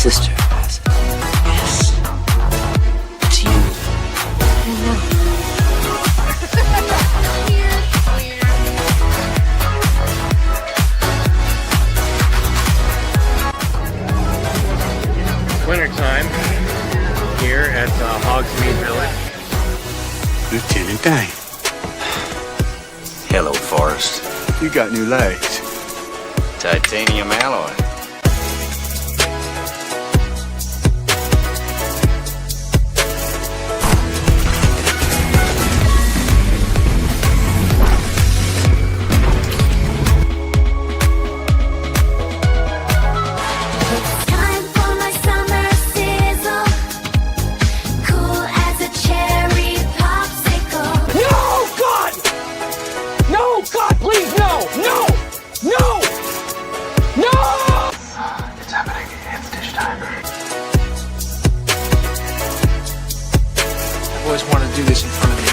sister has it. Yes. It's you. I know. Wintertime here at Hogsmeade Village. Lieutenant Dane, Hello, Forrest. you got new legs. Titanium alloy. Time for my summer sizzle, cool as a cherry popsicle. No, God! No, God, please, no! No! No! No! It's happening. It's dish time. I've always wanted to do this in front of you.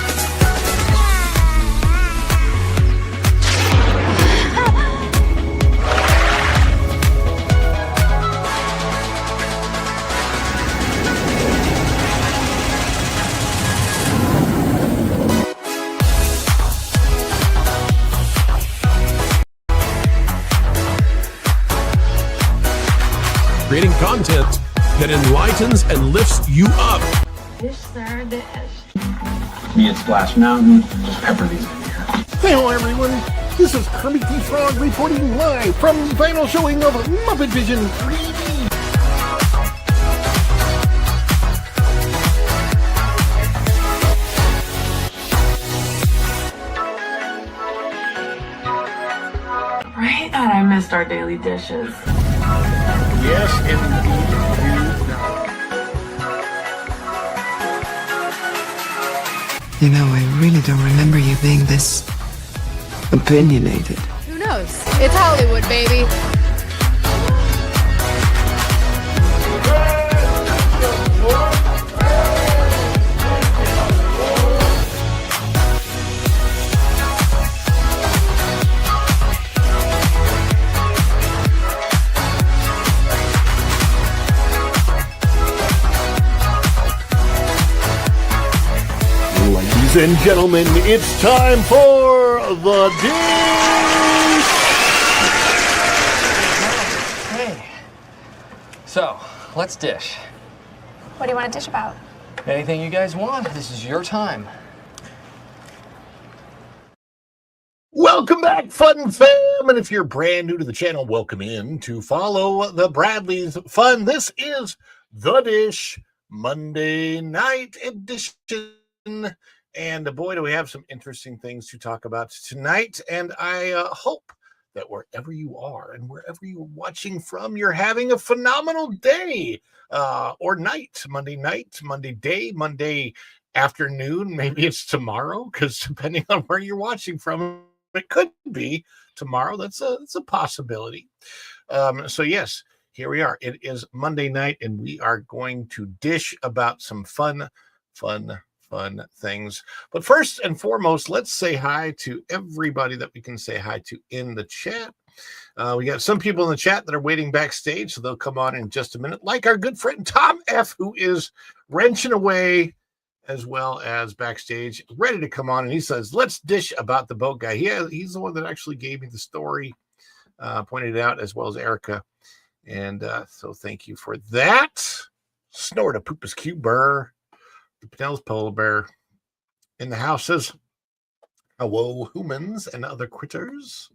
Creating content that enlightens and lifts you up. Dish, sir, dish. Me at Splash Mountain, just pepper these in here. Hello everyone, this is Kermit the Frog reporting live from the final showing of Muppet Vision 3D. Right? God, I missed our daily dishes. Yes, indeed. You know, I really don't remember you being this opinionated. Who knows? It's Hollywood, baby. Ladies and gentlemen, it's time for the dish. Hey. So, let's dish. What do you want to dish about? Anything you guys want, this is your time. Welcome back, Fun Fam, and if you're brand new to the channel, welcome in to follow the Bradley's Fun. This is The Dish Monday Night Edition. And boy, do we have some interesting things to talk about tonight. And I hope that wherever you are and wherever you're watching from, you're having a phenomenal day or night, Monday day, Monday afternoon. Maybe it's tomorrow, because depending on where you're watching from, it could be tomorrow. That's a possibility. So yes, here we are. It is Monday night, and we are going to dish about some fun things. But first and foremost, let's say hi to everybody that we can say hi to in the chat. We got some people in the chat that are waiting backstage, so they'll come on in just a minute, like our good friend Tom F., who is wrenching away as well as backstage, ready to come on. And he says, let's dish about the boat guy. He's the one that actually gave me the story, pointed it out, as well as Erica. And so thank you for that. Snort a Poopus Q Burr. The Patel's polar bear in the house says, hello, humans and other critters.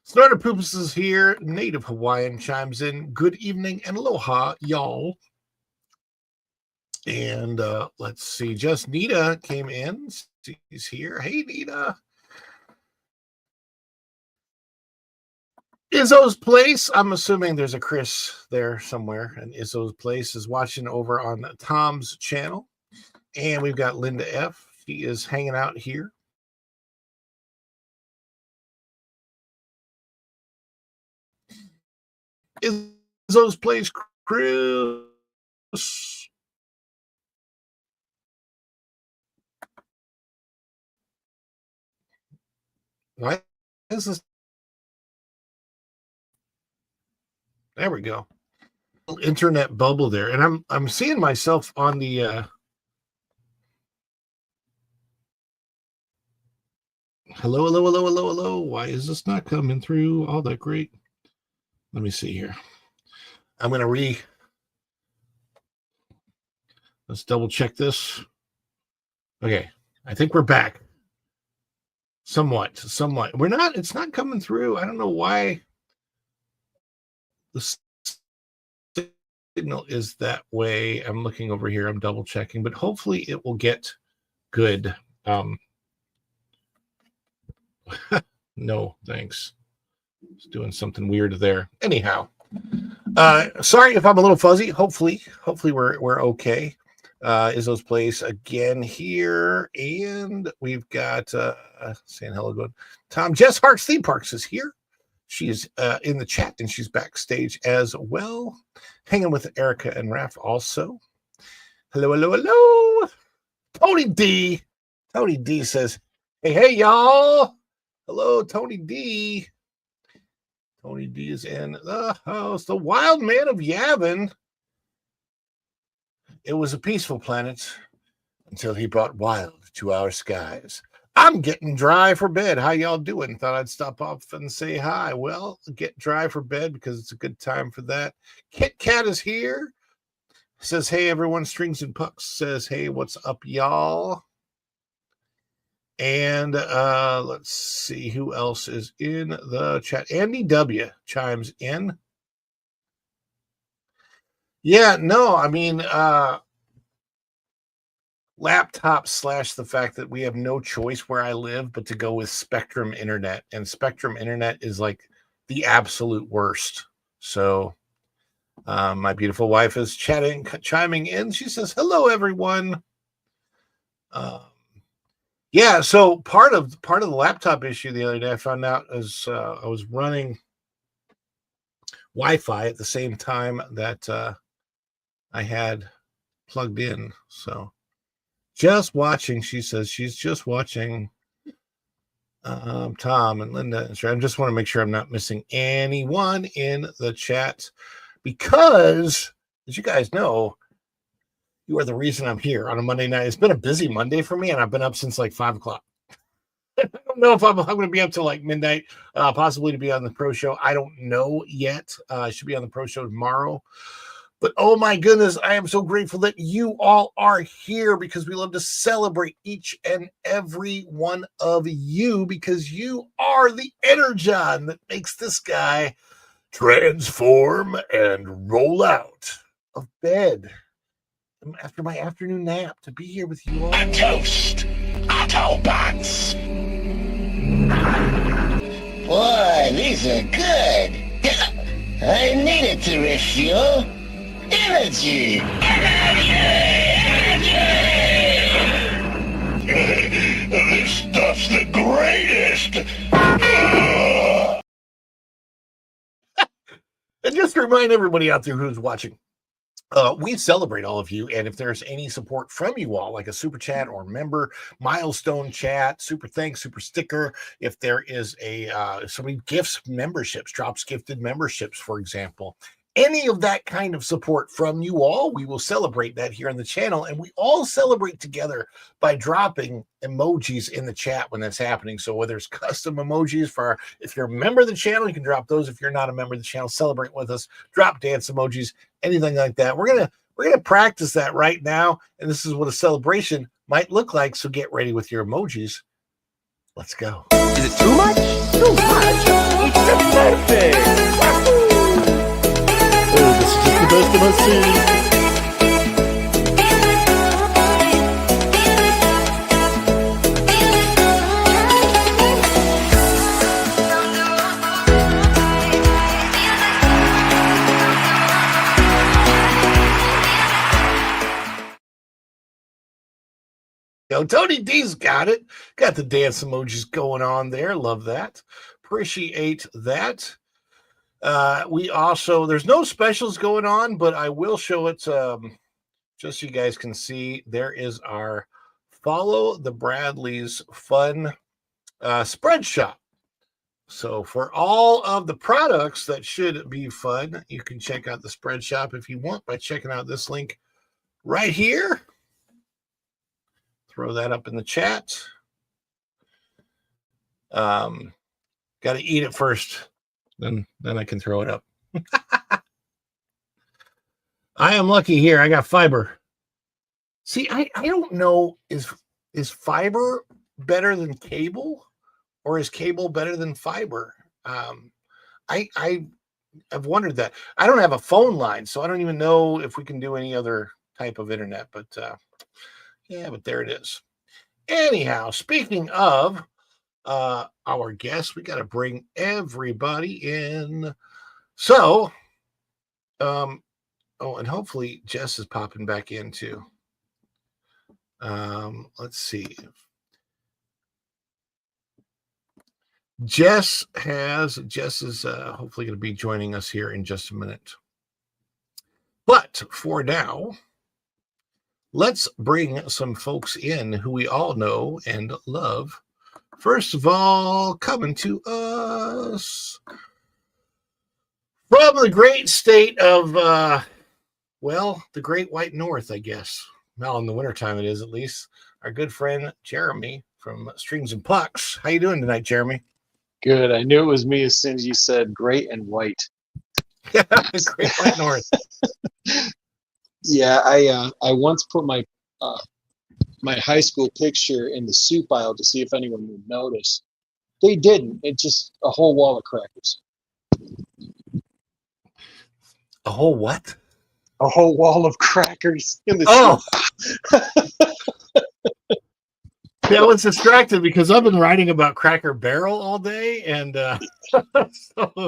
Snorter Poopus is here. Native Hawaiian chimes in. Good evening and aloha, y'all. And let's see. Just Nita came in. She's here. Hey, Nita. Izzo's Place. I'm assuming there's a Chris there somewhere. And Izzo's Place is watching over on Tom's channel. And we've got Linda F. She is hanging out here. Izzo's Place, Chris. Why is this? There we go. internet bubble there, and I'm seeing myself on the hello. Why is this not coming through all that great? Let me see here. I'm gonna let's double check this. Okay, I think we're back. Somewhat. We're not, it's not coming through. I don't know why the signal is that way. I'm looking over here, I'm double checking, but hopefully it will get good. No, thanks. It's doing something weird there. Anyhow, sorry if I'm a little fuzzy. Hopefully we're okay. Izzo's Place again here, and we've got saying hello, good Tom. Jess Hart's Theme Parks is here. She's in the chat, and she's backstage as well, hanging with Erica and Raph also. Hello. Tony D says, hey y'all. Hello, Tony D. Tony D is in the house. The Wild Man of Yavin. It was a peaceful planet until he brought wild to our skies. I'm getting dry for bed. How y'all doing? Thought I'd stop off and say hi. Well, get dry for bed because it's a good time for that. Kit Kat is here. Says, hey, everyone. Strings and Pucks says, hey, what's up, y'all? And let's see who else is in the chat. Andy W. chimes in. Yeah, no, I mean, laptop / the fact that we have no choice where I live but to go with Spectrum Internet. And Spectrum Internet is like the absolute worst. So my beautiful wife is chiming in. She says, hello, everyone. Yeah, so part of the laptop issue the other day I found out is I was running Wi-Fi at the same time that I had plugged in. So just watching, she says she's just watching Tom and Linda. I just want to make sure I'm not missing anyone in the chat because, as you guys know, you are the reason I'm here on a Monday night. It's been a busy Monday for me, and I've been up since like 5 o'clock. I don't know if I'm going to be up till like midnight, possibly to be on the pro show. I don't know yet. I should be on the pro show tomorrow. But oh my goodness, I am so grateful that you all are here because we love to celebrate each and every one of you because you are the energon that makes this guy transform and roll out of bed after my afternoon nap to be here with you all. A toast, Autobots. Boy, these are good. I needed to refuel. Energy! This stuff's the greatest! And just to remind everybody out there who's watching, we celebrate all of you, and if there's any support from you all, like a super chat or member milestone chat, super thanks, super sticker, if there is a somebody gifts memberships, drops gifted memberships, for example, any of that kind of support from you all, we will celebrate that here on the channel, and we all celebrate together by dropping emojis in the chat when that's happening. So whether it's custom emojis for, if you're a member of the channel, you can drop those. If you're not a member of the channel, celebrate with us, drop dance emojis, anything like that. We're gonna practice that right now, and this is what a celebration might look like. So get ready with your emojis. Let's go. Is it too much? Too much. It's a birthday. Oh, this is just the best of us. Yo, Tony D's got it. Got the dance emojis going on there. Love that. Appreciate that. We also, there's no specials going on, but I will show it just so you guys can see. There is our Follow the Bradleys fun spread shop. So for all of the products that should be fun, you can check out the Spread Shop if you want by checking out this link right here. Throw that up in the chat. Got to eat it first, then I can throw it up. I am lucky here. I got fiber. See, I don't know, is fiber better than cable, or is cable better than fiber? I've wondered that. I don't have a phone line, so I don't even know if we can do any other type of internet, but yeah, but there it is. Anyhow, speaking of our guests, we got to bring everybody in. So, oh, and hopefully Jess is popping back in too. Let's see. Jess is hopefully going to be joining us here in just a minute. But for now, let's bring some folks in who we all know and love. First of all, coming to us from the great state of, well, the Great White North, I guess. Well, in the wintertime it is, at least. Our good friend Jeremy from Strings and Pucks. How you doing tonight, Jeremy? Good. I knew it was me as soon as you said great and white. Great White North. Yeah, I once put my my high school picture in the soup aisle to see if anyone would notice. They didn't. It's just a whole wall of crackers. A whole what? A whole wall of crackers in the soup. Yeah, I was distracted because I've been writing about Cracker Barrel all day, and so,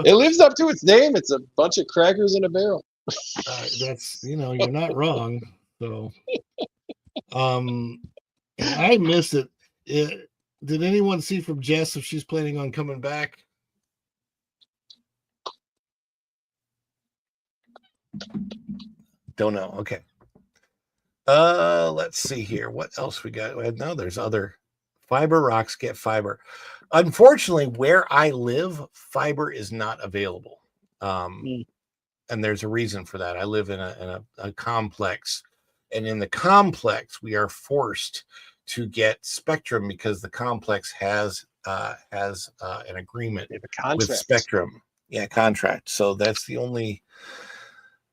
it lives up to its name. It's a bunch of crackers in a barrel. That's, you're not wrong. So, I missed it. Did anyone see from Jess if she's planning on coming back? Don't know. Okay. Let's see here. What else we got? No, there's other. Fiber rocks get fiber. Unfortunately, where I live, fiber is not available. And there's a reason for that. I live in a complex, and in the complex, we are forced to get Spectrum because the complex has an agreement with Spectrum. Yeah, contract. So that's the only.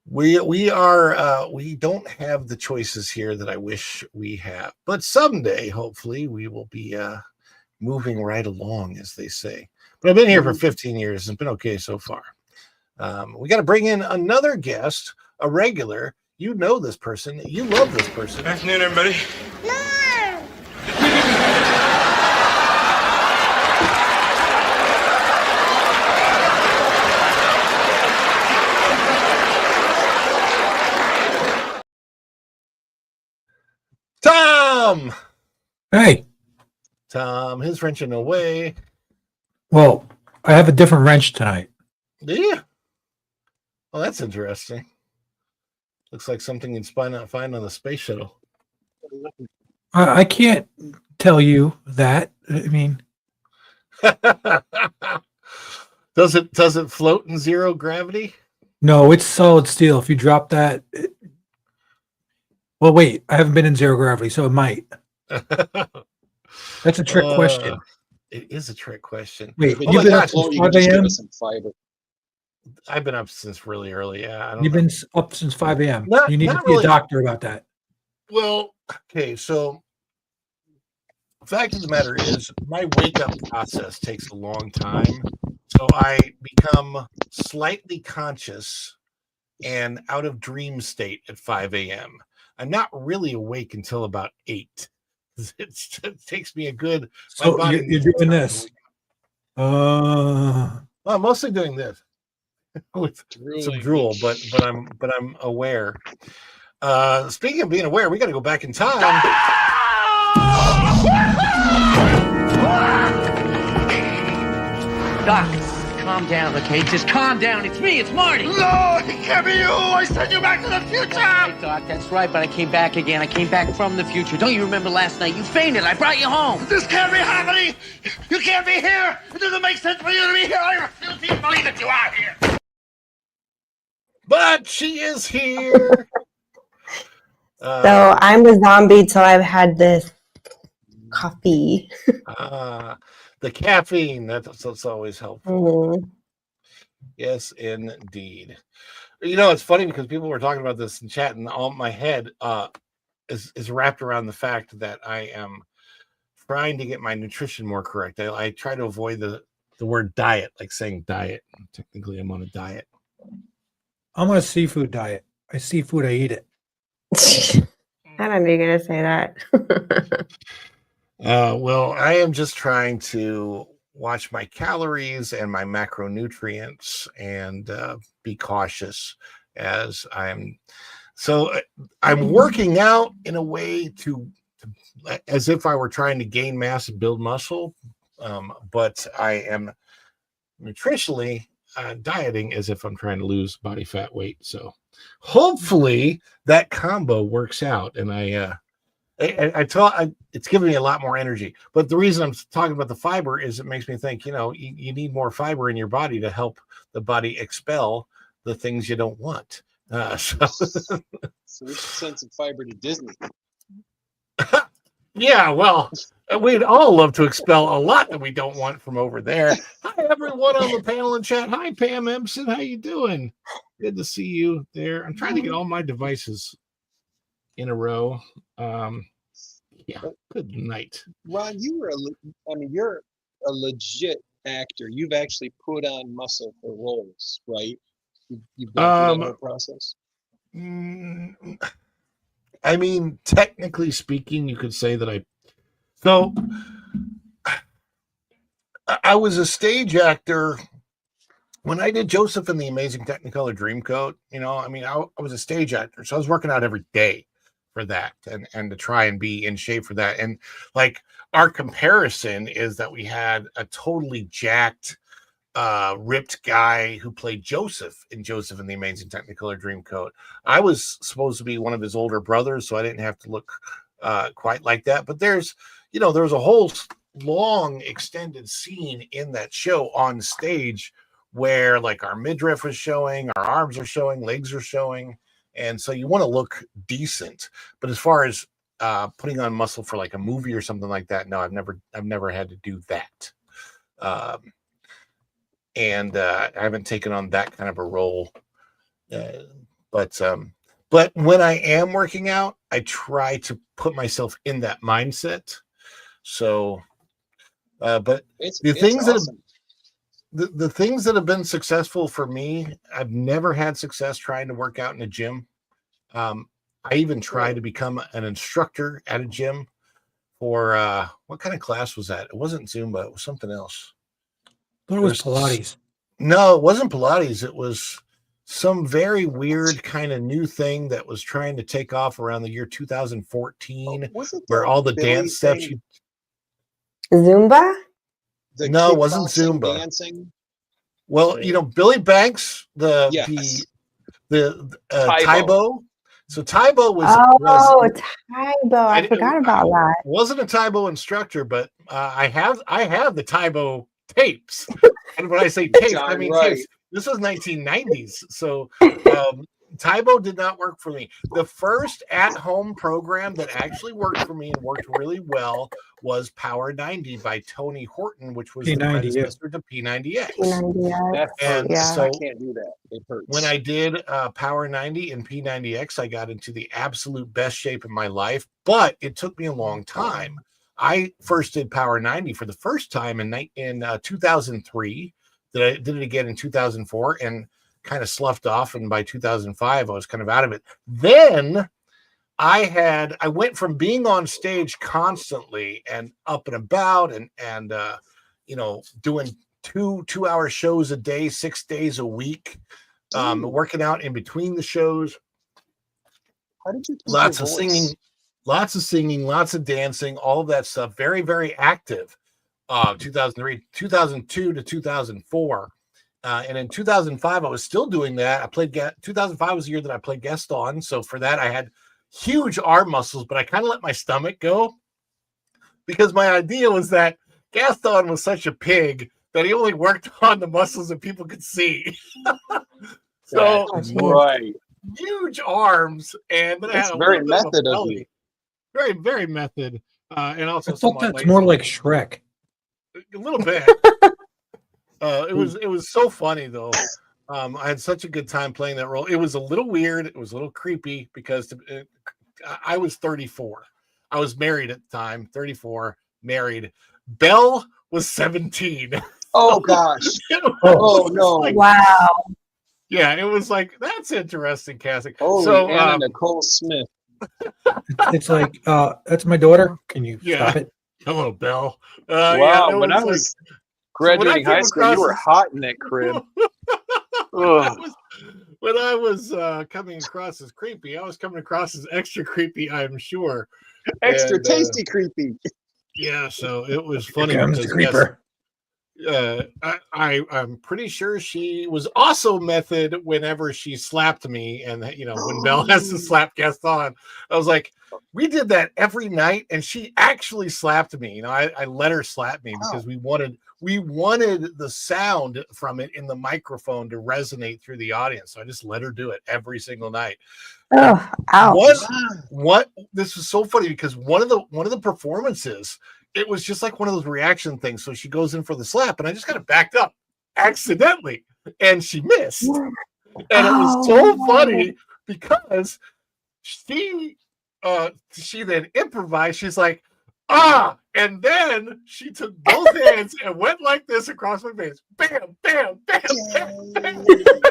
We don't have the choices here that I wish we have, but someday, hopefully, we will be moving right along, as they say. But I've been here for 15 years. It's been okay so far. We got to bring in another guest, a regular. You know this person. You love this person. Good afternoon, everybody. Tom! Hey. Tom, his wrenching away. Well, I have a different wrench tonight. Do you? Well, that's interesting. Looks like something you'd find on the space shuttle. I can't tell you that. I mean, does it float in zero gravity? No, it's solid steel. If you drop that, well, wait, I haven't been in zero gravity, so it might. That's a trick question. It is a trick question. Wait, you've been up since 5 a.m.? I've been up since really early. Yeah, You've been up since 5 a.m. You need to see really. a doctor about that. Well, okay, so the fact of the matter is my wake-up process takes a long time. So I become slightly conscious and out of dream state at 5 a.m. I'm not really awake until about 8. It takes me a good... So you're doing this. Well, I'm mostly doing this with some drool, but I'm aware. Speaking of being aware, we got to go back in time. Doc, calm calm down, okay? Just calm down. It's me. It's Marty. No, it can't be you! I sent you back to the future! Hey, Doc, that's right, but I came back again. I came back from the future. Don't you remember last night? You fainted. I brought you home. This can't be happening! You can't be here! It doesn't make sense for you to be here! I refuse to even believe that you are here! But she is here. So I'm a zombie till I've had this coffee. The caffeine, that's always helpful. Yes, indeed. You know, it's funny because people were talking about this in chat, and all my head is wrapped around the fact that I am trying to get my nutrition more correct. I try to avoid the word diet, like saying diet. Technically, I'm on a diet. I'm on a seafood diet. I see food, I eat it. I don't know you're going to say that. Well, I am just trying to watch my calories and my macronutrients and be cautious as I'm working out in a way to as if I were trying to gain mass and build muscle, but I am nutritionally dieting as if I'm trying to lose body fat weight. So hopefully that combo works out, and it's giving me a lot more energy. But the reason I'm talking about the fiber is it makes me think, you need more fiber in your body to help the body expel the things you don't want. So we should send some fiber to Disney. Yeah, well, we'd all love to expel a lot that we don't want from over there. Hi, everyone on the panel and chat. Hi, Pam Empson. How you doing? Good to see you there. I'm trying to get all my devices in a row. Yeah, good night. Ron, you're a legit actor. You've actually put on muscle for roles, right? You've gone through that whole process. I mean, technically speaking, you could say that I was a stage actor when I did Joseph and the Amazing Technicolor Dreamcoat. I was a stage actor, so I was working out every day for that and to try and be in shape for that. And like our comparison is that we had a totally jacked, ripped guy who played Joseph in Joseph and the Amazing Technicolor Dreamcoat. I was supposed to be one of his older brothers, so I didn't have to look quite like that. But there was a whole long extended scene in that show on stage where like our midriff was showing, our arms are showing, legs are showing. And so you want to look decent. But as far as putting on muscle for like a movie or something like that, no, I've never had to do that. And I haven't taken on that kind of a role. But when I am working out, I try to put myself in that mindset. So, but the things that have been successful for me, I've never had success trying to work out in a gym. I even tried to become an instructor at a gym for what kind of class was that? It wasn't Zumba, it was something else. I thought it was Pilates. No, it wasn't Pilates. It was some very weird kind of new thing that was trying to take off around the year 2014, where all the dance steps. Zumba? No, it wasn't Zumba. Dancing. Well, Billy Banks, the Taibo. So Taibo was Taibo. I forgot about that. Wasn't a Taibo instructor, but I have the Taibo tapes. And when I say tapes, I mean tapes. This was 1990s. So Taibo did not work for me. The first at-home program that actually worked for me and worked really well was Power 90 by Tony Horton, which was the predecessor to P90X. So I can't do that. It hurts. When I did Power 90 and P90X, I got into the absolute best shape of my life, but it took me a long time. I first did Power 90 for the first time in 2003. That I did it again in 2004 and kind of sloughed off. And by 2005, I was kind of out of it. Then I went from being on stage constantly and up and about and doing two-hour shows a day, 6 days a week, working out in between the shows. How did you keep lots your of voice? singing, lots of dancing, all of that stuff. Very, very active. 2003, 2002 to 2004. And in 2005, I was still doing that. 2005 was the year that I played Gaston. So for that, I had huge arm muscles, but I kind of let my stomach go because my idea was that Gaston was such a pig that he only worked on the muscles that people could see. So right, huge arms, and then I that's had a very little bit method a of belly. you. Very, very method, and also I thought somewhat that's lazy. more like Shrek. A little bit. It was so funny though. I had such a good time playing that role. It was a little weird. It was a little creepy because I was 34. I was married at the time. 34, married. Belle was 17. Oh gosh. Oh no. Like, Wow. yeah, it was like that's interesting casting. Holy So Anna Nicole Smith. It's like, that's my daughter. Can you Yeah. stop it? Hello, Belle. Wow, yeah, when I was graduating high school, you were hot in that crib. When I was coming across as creepy, I was coming across as extra creepy, I'm sure. Extra And, tasty creepy. Yeah, so it was funny Here comes the because creeper. I'm pretty sure she was also method whenever she slapped me, and when Belle has to slap Gaston, I was like, we did that every night, and she actually slapped me. I let her slap me because we wanted the sound from it in the microphone to resonate through the audience. So I just let her do it every single night. Oh, ouch. What this was so funny because one of the performances, it was just like one of those reaction things. So she goes in for the slap, and I just kind of backed up accidentally, and she missed. And it was so funny because she then improvised. She's like, and then she took both hands and went like this across my face. Bam, bam, bam, bam, bam. And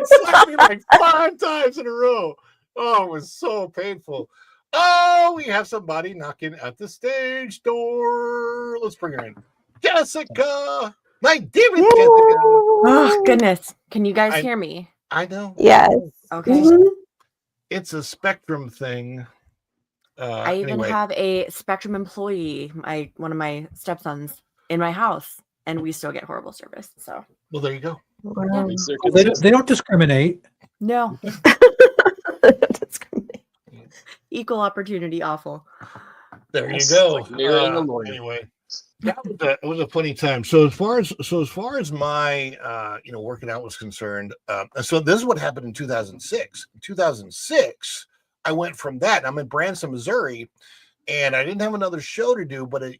slapped me like 5 times in a row. Oh, it was so painful. Oh, we have somebody knocking at the stage door. Let's bring her in. Jessica. My dear Jessica. Oh, goodness. Can you guys hear me? I know. Yes. Okay. It's a Spectrum thing. I even have a Spectrum employee, one of my stepsons, in my house, and we still get horrible service. So, well, there you go. Wow. They don't discriminate. No. Equal opportunity, awful. There you go. Like marrying a lawyer. Anyway, that was a funny time. So as far as my working out was concerned, so this is what happened in 2006. In 2006, I went from that. I'm in Branson, Missouri, and I didn't have another show to do, but a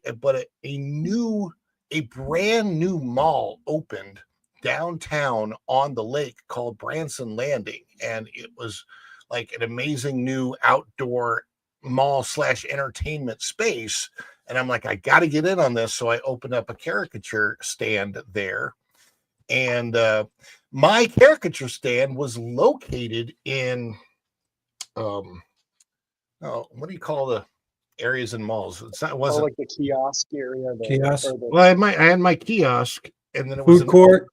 brand new mall opened downtown on the lake called Branson Landing, and it was like an amazing new outdoor mall / entertainment space. And I'm like, I got to get in on this. So I opened up a caricature stand there. And my caricature stand was located in, what do you call the areas in malls? It wasn't like the kiosk area. Kiosk. Well, I had my kiosk, and then it Food court.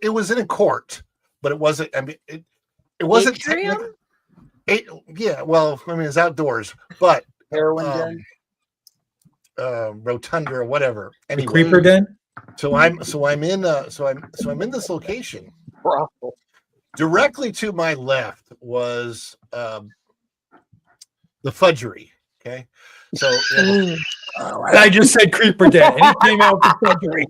It was in a court, but it wasn't. I mean, it wasn't technically. Yeah, well, I mean, it's outdoors, but heroin den, rotunda or whatever. Anyway, The creeper den. So I'm in this location. Directly to my left was the Fudgery. Okay, so I just said creeper den, and he came out with Fudgery.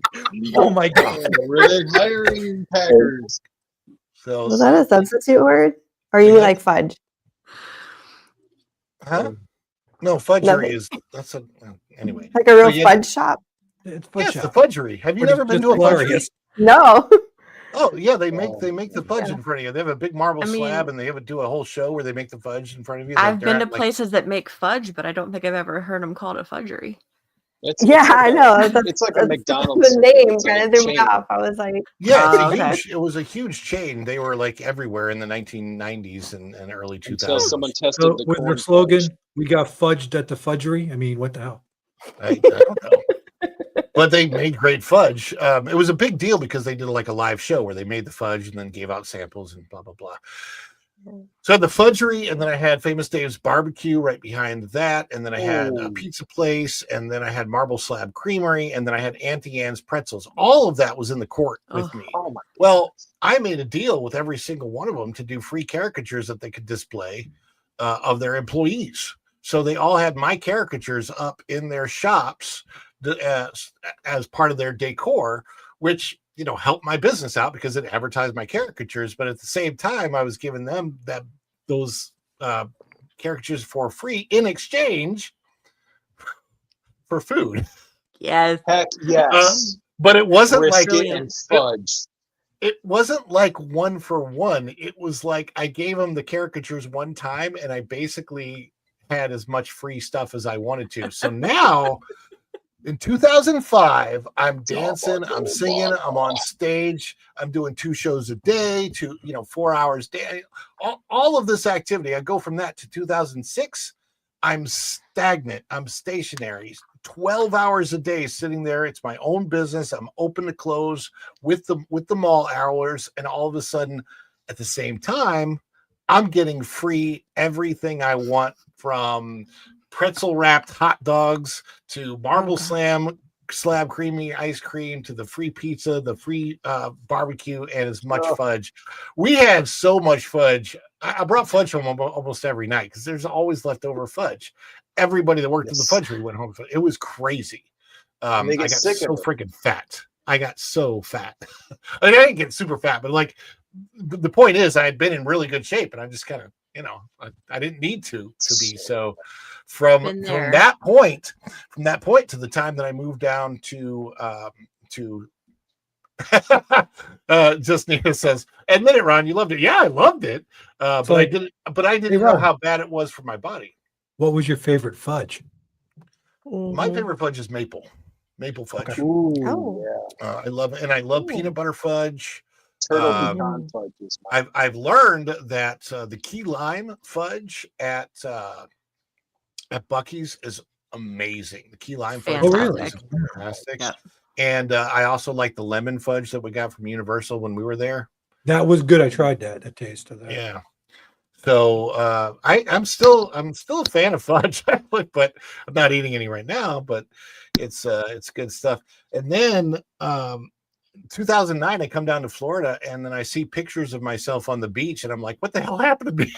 Oh my god! Red hiring Packers. So Was that a substitute word? Or you mean like fudge? Huh? No, Fudgery is anyway. Like a real fudge shop? It's Yes, the Fudgery. Have you never been to a Fudgery? No. Oh yeah, they make the fudge in front of you. They have a big marble slab, and they do a whole show where they make the fudge in front of you. I've been to places that make fudge, but I don't think I've ever heard them called a fudgery. I know. It's like a McDonald's. The name It's like kind a of threw me chain. off. I was like, Yeah, it was a huge chain. They were like everywhere in the 1990s and early 2000s. Until someone tested So the with corn their slogan, "We got fudged at the Fudgery." I mean, what the hell? I don't know. But they made great fudge. It was a big deal because they did like a live show where they made the fudge and then gave out samples and blah blah blah. So I had the Fudgery, and then I had Famous Dave's Barbecue right behind that, and then I had a pizza place, and then I had Marble Slab Creamery, and then I had Auntie Anne's Pretzels. All of that was in the court with me. Oh my! Well, I made a deal with every single one of them to do free caricatures that they could display of their employees. So they all had my caricatures up in their shops as part of their decor, which helped my business out because it advertised my caricatures. But at the same time, I was giving them those caricatures for free in exchange for food. Yes. Heck yes. But it wasn't Brisket like and fudge. It wasn't like one for one. It was like I gave them the caricatures one time, and I basically had as much free stuff as I wanted to. So now, in 2005, I'm dancing, I'm singing, I'm on stage, I'm doing 2 shows a day, 4 hours a day. All of this activity, I go from that to 2006. I'm stagnant. I'm stationary. 12 hours a day sitting there. It's my own business. I'm open to close with the mall hours, and all of a sudden, at the same time, I'm getting free everything I want, from pretzel wrapped hot dogs to Marble Slab creamy ice cream to the free pizza, the free barbecue, and as much fudge. We had so much fudge. I brought fudge home almost every night because there's always leftover fudge. Everybody that worked at the fudgery went home. It was crazy. I got so freaking fat. I got so fat. I didn't get super fat, but like the point is, I had been in really good shape, and I just kind of, I didn't need to be. So from that point to the time that I moved down to just Nina says, admit it, Ron, you loved it. Yeah, I loved it. But I didn't know how bad it was for my body. What was your favorite fudge? My favorite fudge is maple fudge. Okay. I love it, and I love peanut butter fudge. I've learned that the key lime fudge at Buc-ee's is amazing. The key lime fudge is fantastic. Yeah. And I also like the lemon fudge that we got from Universal when we were there. That was good. I tried that. The taste of that. Yeah. So I'm still a fan of fudge, but I'm not eating any right now. But it's good stuff. And then 2009, I come down to Florida, and then I see pictures of myself on the beach, and I'm like, what the hell happened to me?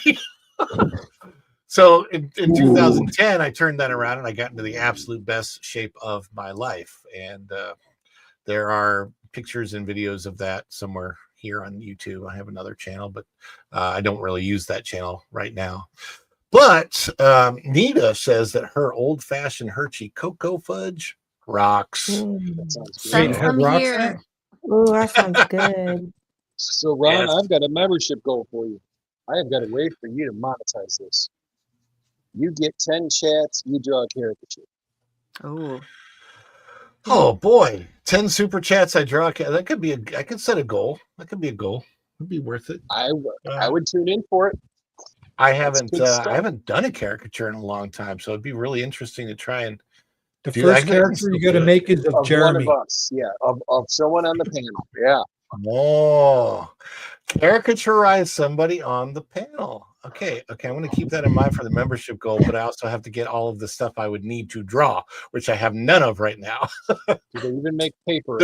So in 2010, I turned that around, and I got into the absolute best shape of my life. And there are pictures and videos of that somewhere here on YouTube. I have another channel, but I don't really use that channel right now. But Nita says that her old-fashioned Hershey cocoa fudge rocks. That sounds good. So, Ron, I've got a membership goal for you. I have got a way for you to monetize this. You get 10 chats, you draw a caricature. Oh boy, 10 super chats. I draw. That could be I could set a goal. That could be a goal. It'd be worth it. I would tune in for it. I haven't done a caricature in a long time, so it'd be really interesting to try and. The first character you got to make is of Jeremy. One of us, yeah, of someone on the panel, yeah. Oh, caricaturize somebody on the panel. Okay. I'm going to keep that in mind for the membership goal, but I also have to get all of the stuff I would need to draw, which I have none of right now. Do they even make paper?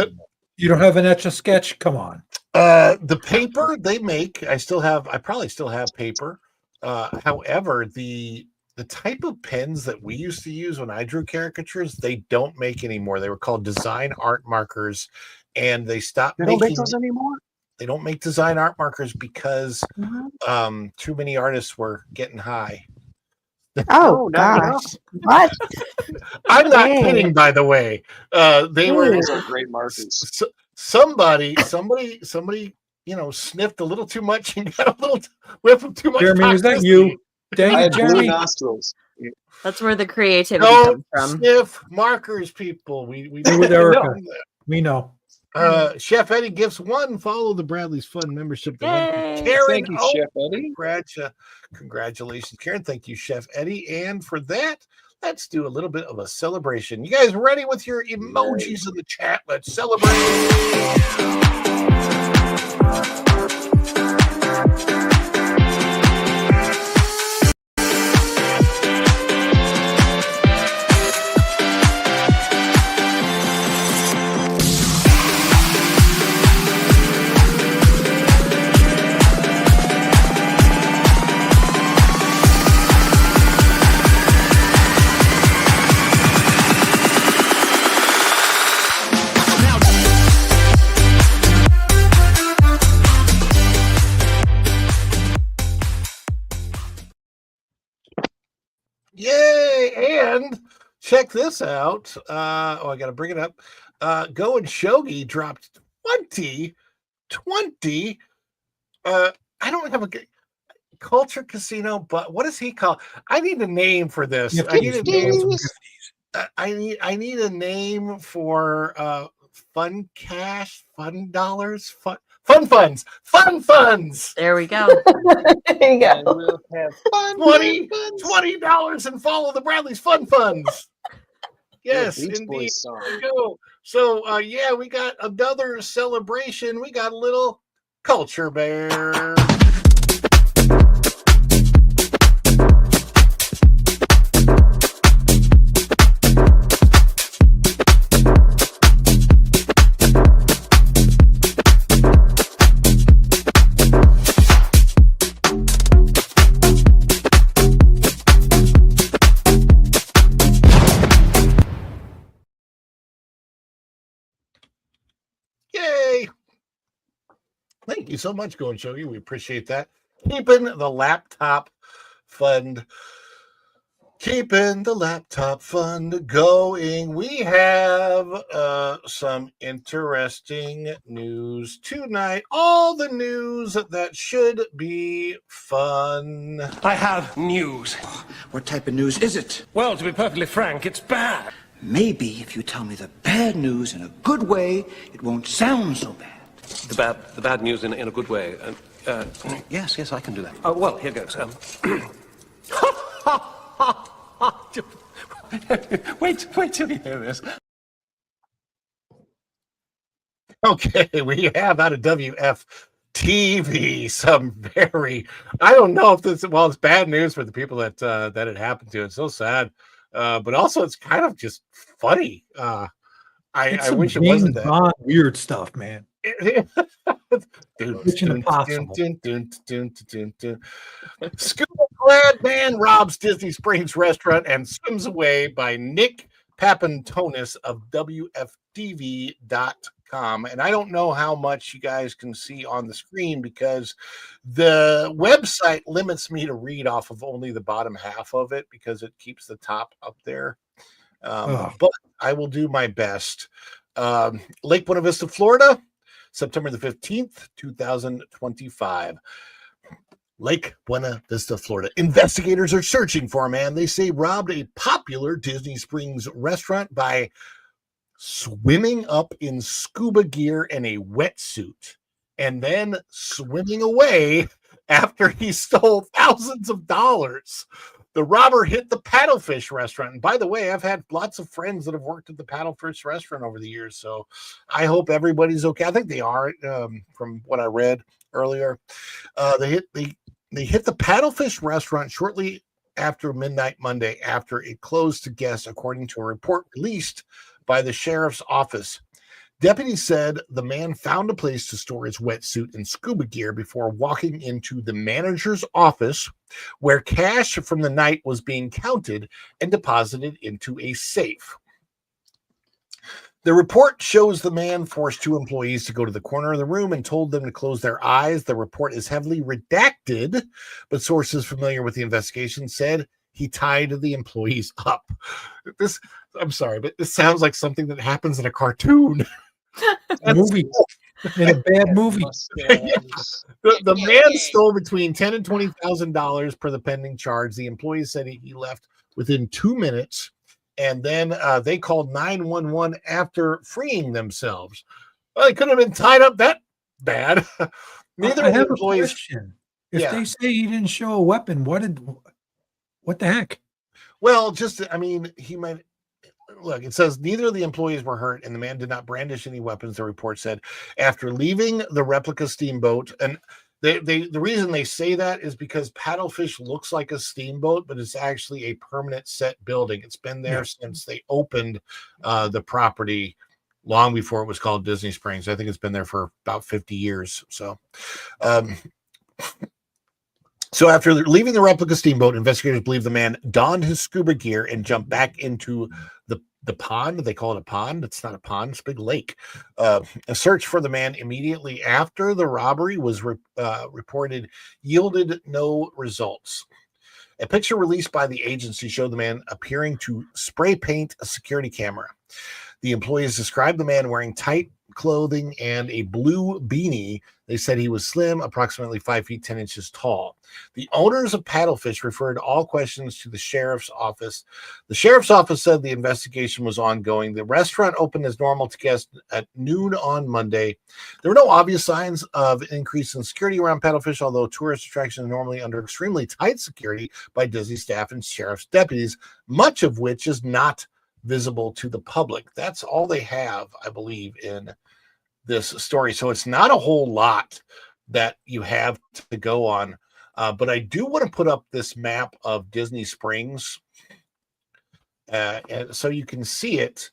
You don't have an Etch-a-Sketch? Come on. The paper they make, I probably still have paper. However, the type of pens that we used to use when I drew caricatures, they don't make anymore. They were called design art markers, and they stopped making. Don't make those anymore? They don't make design art markers because too many artists were getting high. Oh gosh! What? I'm not kidding, by the way. They were great markers. Somebody, sniffed a little too much and got a little whiff of too much. Jeremy, is that you? I had Jeremy. blue nostrils. That's where the creativity comes from. Sniff markers, people. We with Erica. We know. Chef Eddie Gifts 1. Follow the Bradley's Fun membership. Karen, thank you, Chef Eddie. Congratulations, Karen. Thank you, Chef Eddie. And for that, let's do a little bit of a celebration. You guys ready with your emojis in the chat? Let's celebrate. Yay! And check this out. I got to bring it up. Go and Shogi dropped 20. I don't have a Culture Casino, but what does he call? I need a name for this. I need a name. I need a name for fun cash, fun dollars, fun funds. There we go. There you go. We'll have fun. $20 and follow the Bradley's Fun Funds. Yes, Beach indeed. Boys song. There you go. So yeah, we got another celebration. We got a little Culture Bear. Yay! Thank you so much, Go and Shogi. We appreciate that. Keeping the laptop fund going. We have some interesting news tonight. All the news that should be fun. I have news. What type of news is it? Well, to be perfectly frank, it's bad. Maybe if you tell me the bad news in a good way, it won't sound so bad. The bad news in a good way. Yes, I can do that. Well, here goes. Wait till you hear this. Okay, we have out of WFTV some very, I don't know if this, well, it's bad news for the people that it happened to. It's so sad. But also it's kind of just funny. I wish it wasn't that. Weird stuff, man. Scuba clad man robs Disney Springs restaurant and swims away by Nick Papantonis of WFTV.com. And I don't know how much you guys can see on the screen because the website limits me to read off of only the bottom half of it because it keeps the top up there. But I will do my best. Lake Buena Vista, Florida, September the 15th, 2025. Lake Buena Vista, Florida. Investigators are searching for a man they say robbed a popular Disney Springs restaurant by swimming up in scuba gear and a wetsuit and then swimming away after he stole thousands of dollars. The robber hit the Paddlefish restaurant. And by the way, I've had lots of friends that have worked at the Paddlefish restaurant over the years. So I hope everybody's okay. I think they are, from what I read earlier. They hit the Paddlefish restaurant shortly after midnight Monday after it closed to guests, according to a report released by the sheriff's office. Deputies said the man found a place to store his wetsuit and scuba gear before walking into the manager's office, where cash from the night was being counted and deposited into a safe. The report shows the man forced two employees to go to the corner of the room and told them to close their eyes. The report is heavily redacted, but sources familiar with the investigation said he tied the employees up. I'm sorry, but this sounds like something that happens in a cartoon. A movie. In a bad movie. Yeah. The man stole between $10,000 and $20,000 per the pending charge. The employee said he left within 2 minutes, and then they called 911 after freeing themselves. Well, they couldn't have been tied up that bad. Neither I of the have a employees. question. If they say he didn't show a weapon, what the heck? Well, he might. Look, it says neither of the employees were hurt, and the man did not brandish any weapons, the report said. After leaving the replica steamboat, and the reason they say that is because Paddlefish looks like a steamboat, but it's actually a permanent set building. It's been there since they opened the property long before it was called Disney Springs. I think it's been there for about 50 years. So after leaving the replica steamboat, investigators believe the man donned his scuba gear and jumped back into the pond. They call it a pond. It's not a pond. It's a big lake. A search for the man immediately after the robbery was reported yielded no results. A picture released by the agency showed the man appearing to spray paint a security camera. The employees described the man wearing tight clothing and a blue beanie. They said he was slim, approximately 5 feet 10 inches tall. The owners of Paddlefish referred all questions to the sheriff's office. The sheriff's office said the investigation was ongoing. The restaurant opened as normal to guests at noon on Monday. There were no obvious signs of an increase in security around Paddlefish, although tourist attractions are normally under extremely tight security by Disney staff and sheriff's deputies, much of which is not visible to the public. That's all they have, I believe, in this story. So it's not a whole lot that you have to go on. But I do want to put up this map of Disney Springs and so you can see it.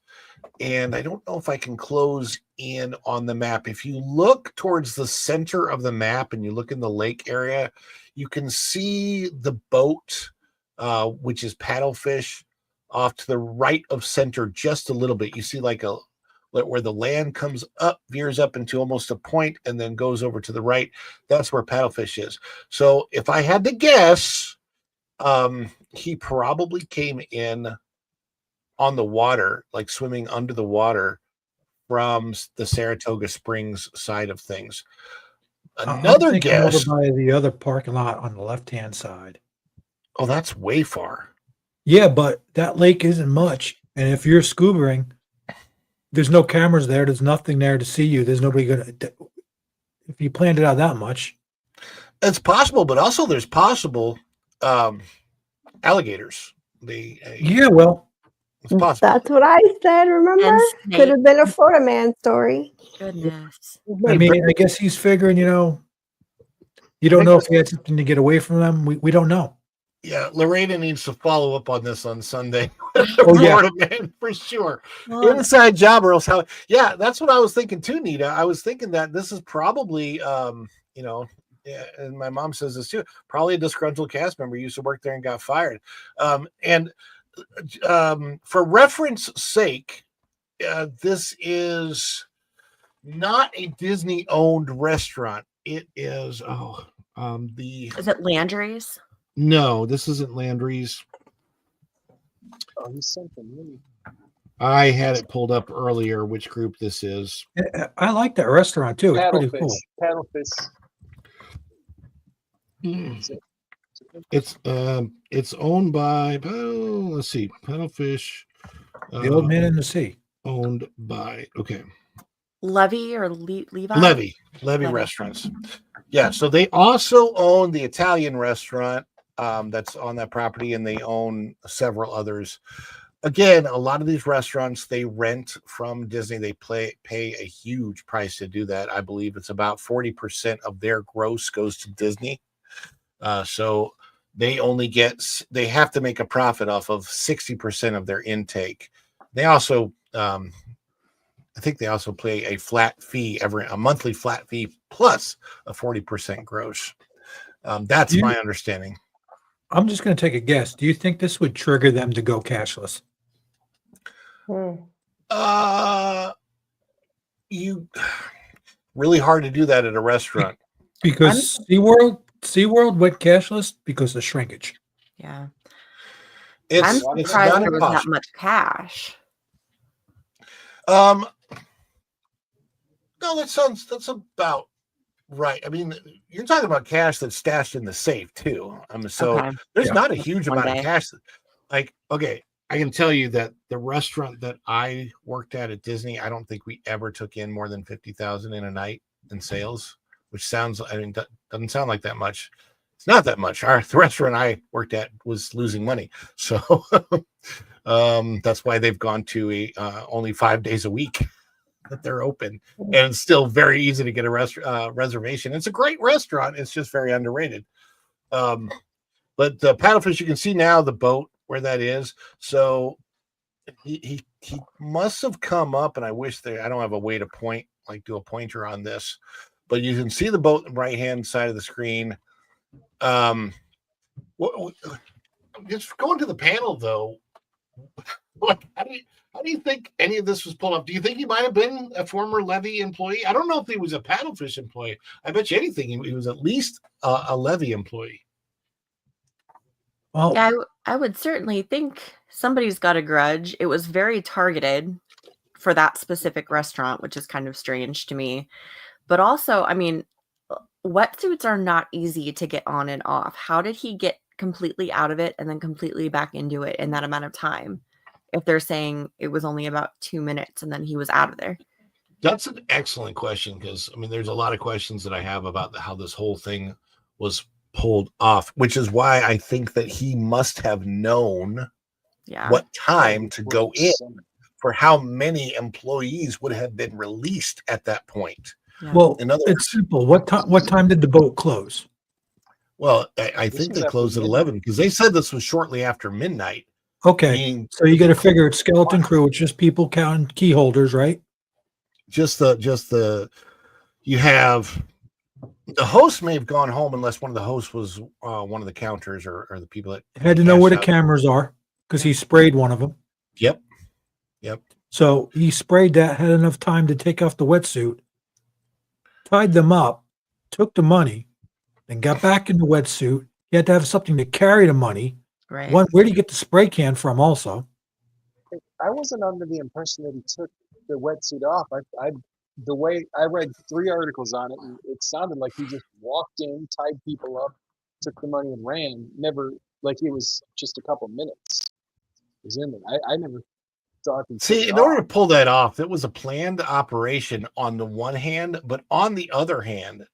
And I don't know if I can close in on the map. If you look towards the center of the map and you look in the lake area, you can see the boat, which is Paddlefish, off to the right of center just a little bit. You see like where the land comes up, veers up into almost a point, and then goes over to the right. That's where Paddlefish is. So if I had to guess, he probably came in on the water, like swimming under the water from the Saratoga Springs side of things. Another guess. Over by the other parking lot on the left-hand side. Oh, that's way far. Yeah, but that lake isn't much. And if you're scubaing, there's no cameras there. There's nothing there to see you. There's nobody going to, if you planned it out that much. It's possible, but also there's possible alligators. Yeah, well, it's possible. That's what I said, remember? Could have been a Florida man story. Goodness. I mean, I guess he's figuring, you don't know if he had something to get away from them. We don't know. Yeah, Lorena needs to follow up on this on Sunday. Oh, Florida man, for sure. Inside job or else how? Yeah, that's what I was thinking too, Nita. I was thinking that this is probably, yeah, and my mom says this too, probably a disgruntled cast member used to work there and got fired. And for reference sake, this is not a Disney-owned restaurant. It is, Is it Landry's? No, this isn't Landry's. Oh, he's something really. I had it pulled up earlier which group this is. I like that restaurant too. It's pretty cool. Paddlefish. It's owned by let's see, Paddlefish. The Old Man in the Sea. Owned by Levy or Levi? Levy Restaurants. Yeah, so they also own the Italian restaurant that's on that property, and they own several others. Again, a lot of these restaurants they rent from Disney. They pay a huge price to do that. I believe it's about 40% of their gross goes to Disney. So they they have to make a profit off of 60% of their intake. They also, I think they also pay a flat fee a monthly flat fee plus a 40% gross. That's my understanding. I'm just going to take a guess. Do you think this would trigger them to go cashless? You really hard to do that at a restaurant because SeaWorld went cashless because of shrinkage. Yeah, I'm surprised there was that much cash. No, that's about right. I mean, you're talking about cash that's stashed in the safe too. There's not a huge amount of cash. Okay, I can tell you that the restaurant that I worked at Disney, I don't think we ever took in more than $50,000 in a night in sales, which doesn't sound like that much. It's not that much. The restaurant I worked at was losing money, so that's why they've gone to only 5 days a week that they're open, and it's still very easy to get a reservation. It's a great restaurant. It's just very underrated. But the Paddlefish, you can see now the boat where that is. So he must have come up, and I wish I don't have a way to do a pointer on this, but you can see the boat on the right hand side of the screen. Just going to the panel though. How do you think any of this was pulled up? Do you think he might have been a former Levy employee? I don't know if he was a Paddlefish employee. I bet you anything he was at least a Levy employee. Well, Yeah, I would certainly think somebody's got a grudge. It was very targeted for that specific restaurant, which is kind of strange to me. But also, I mean, wetsuits are not easy to get on and off. How did he get completely out of it and then completely back into it in that amount of time? If they're saying it was only about 2 minutes and then he was out of there. That's an excellent question because I mean, there's a lot of questions that I have about how this whole thing was pulled off, which is why I think that he must have known what time to go in for how many employees would have been released at that point. Yeah. Well, In other it's simple. What time did the boat close? Well, I think they closed at 11 because they said this was shortly after midnight. Okay, so you got to figure it's skeleton crew. It's just people counting key holders, right? You have the host may have gone home unless one of the hosts was one of the counters or the people that Had to know where the cashed out. cameras are because he sprayed one of them. Yep. So he sprayed that, had enough time to take off the wetsuit, tied them up, took the money, then got back in the wetsuit. He had to have something to carry the money. Right. Where did he get the spray can from also? I wasn't under the impression that he took the wetsuit off. The way I read 3 articles on it, and it sounded like he just walked in, tied people up, took the money and ran. Never like it was just a couple minutes. He was in there. I never thought. See, in order to pull that off, it was a planned operation on the one hand, but on the other hand,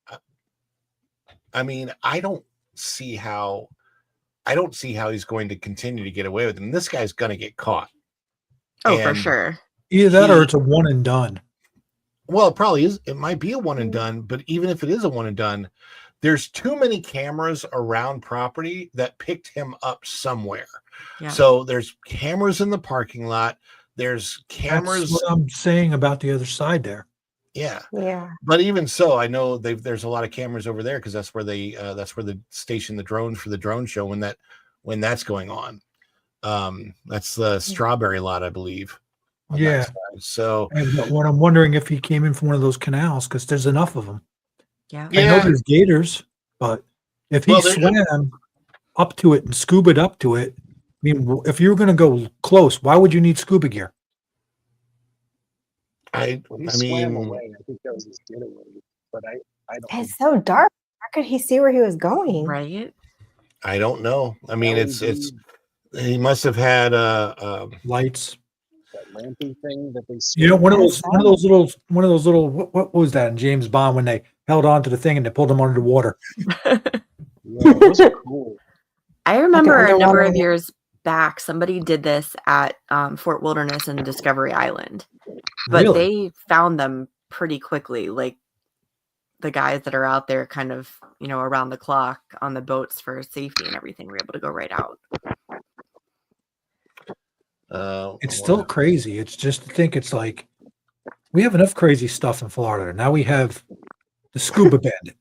I mean, I don't see how he's going to continue to get away with it. And this guy's going to get caught. Oh, for sure. Either that or it's a one and done. Well, it probably is. It might be a one and done, but even if it is a one and done, there's too many cameras around property that picked him up somewhere. Yeah. So there's cameras in the parking lot. There's cameras. That's what I'm saying about the other side there. Yeah. Yeah. But even so, I know there's a lot of cameras over there because that's where they station the drones for the drone show when that's going on. That's the Strawberry Lot, I believe. on that Yeah. side. So But what I'm wondering if he came in from one of those canals because there's enough of them. Yeah. I know there's gators, but if he swam up to it and scubaed up to it, I mean, if you were going to go close, why would you need scuba gear? I swam mean, away. I think that was his getaway. But I don't. It's so dark. How could he see where he was going? Right. I don't know. I mean, it's he must have had lights. That lampy thing that they. You know, one of those little. What was that in James Bond when they held on to the thing and they pulled him under the water? Yeah, those are cool. I remember Like an a number of underwater- years back, somebody did this at Fort Wilderness and Discovery Island, but Really? they found them pretty quickly. Like the guys that are out there kind of, around the clock on the boats for safety and everything were able to go right out. It's still crazy. It's just to think it's like we have enough crazy stuff in Florida. Now we have the scuba bandit.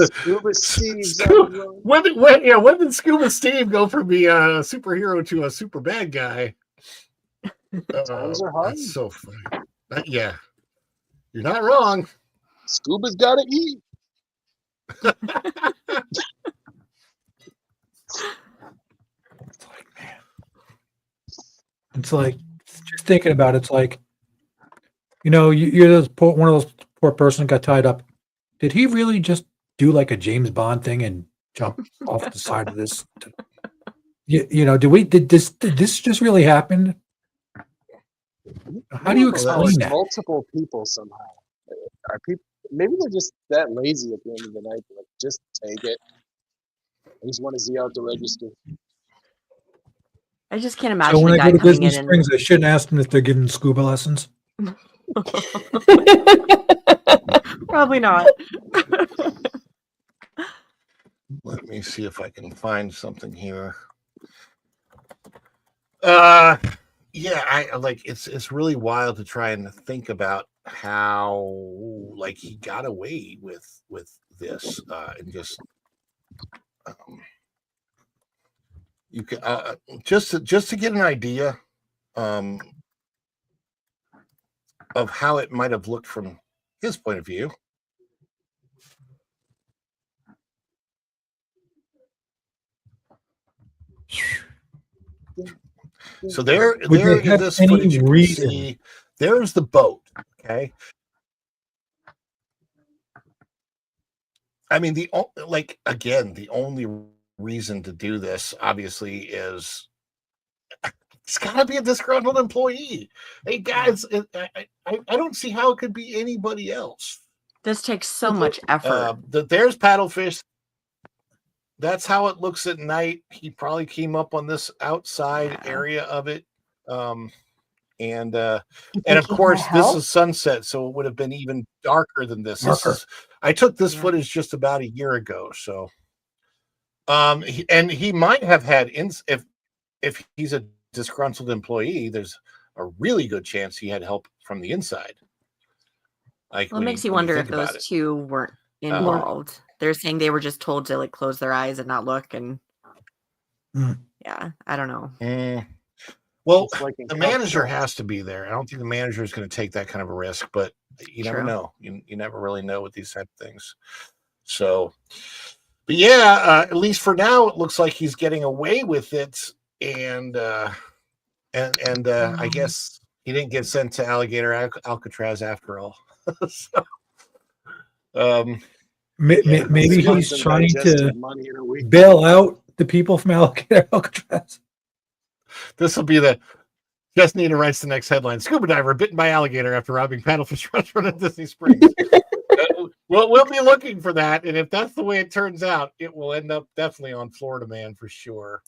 Scuba Steve's when did Scuba Steve go from being a superhero to a super bad guy? Times are hard. That's so funny. Yeah, you're not wrong. Scuba's got to eat. It's like just thinking about it, it's like, you're one of those poor person that got tied up. Did he really just do like a James Bond thing and jump off the side of this? Did this just really happen? How do you explain that? Multiple people somehow. Are people? Maybe they're just that lazy at the end of the night. Like, just take it. I just want to see out the register. I just can't imagine So when a I guy go to coming Disney in Springs, I shouldn't ask them if they're giving scuba lessons. Probably not. Let me see if I can find something here. Yeah, I like it's really wild to try and think about how like he got away with this and just you can just to get an idea of how it might have looked from his point of view. So there Would in they have this any footage you can reason? see there's the boat. Okay. I mean, the only reason to do this obviously is it's got to be a disgruntled employee. Hey guys, I don't see how it could be anybody else. This takes so much effort. There's Paddlefish. That's how it looks at night. He probably came up on this outside area of it. And of course this is sunset, so it would have been even darker than this. I took this footage just about a year ago. So he might have had if he's a disgruntled employee, there's a really good chance he had help from the inside. Like, well, it makes you wonder if those two weren't involved. They're saying they were just told to like close their eyes and not look, and yeah, I don't know. Well, the manager has to be there. I don't think the manager is going to take that kind of a risk, but you never know. You never really know with these type of things. So, but yeah, at least for now, it looks like he's getting away with it, and I guess he didn't get sent to Alligator Alcatraz after all. So, maybe he's trying to bail out the people from Alcatraz. This will be Just Nita writes the next headline: Scuba diver bitten by alligator after robbing paddlefish restaurant at Disney Springs. We'll be looking for that, and if that's the way it turns out, it will end up definitely on Florida Man for sure.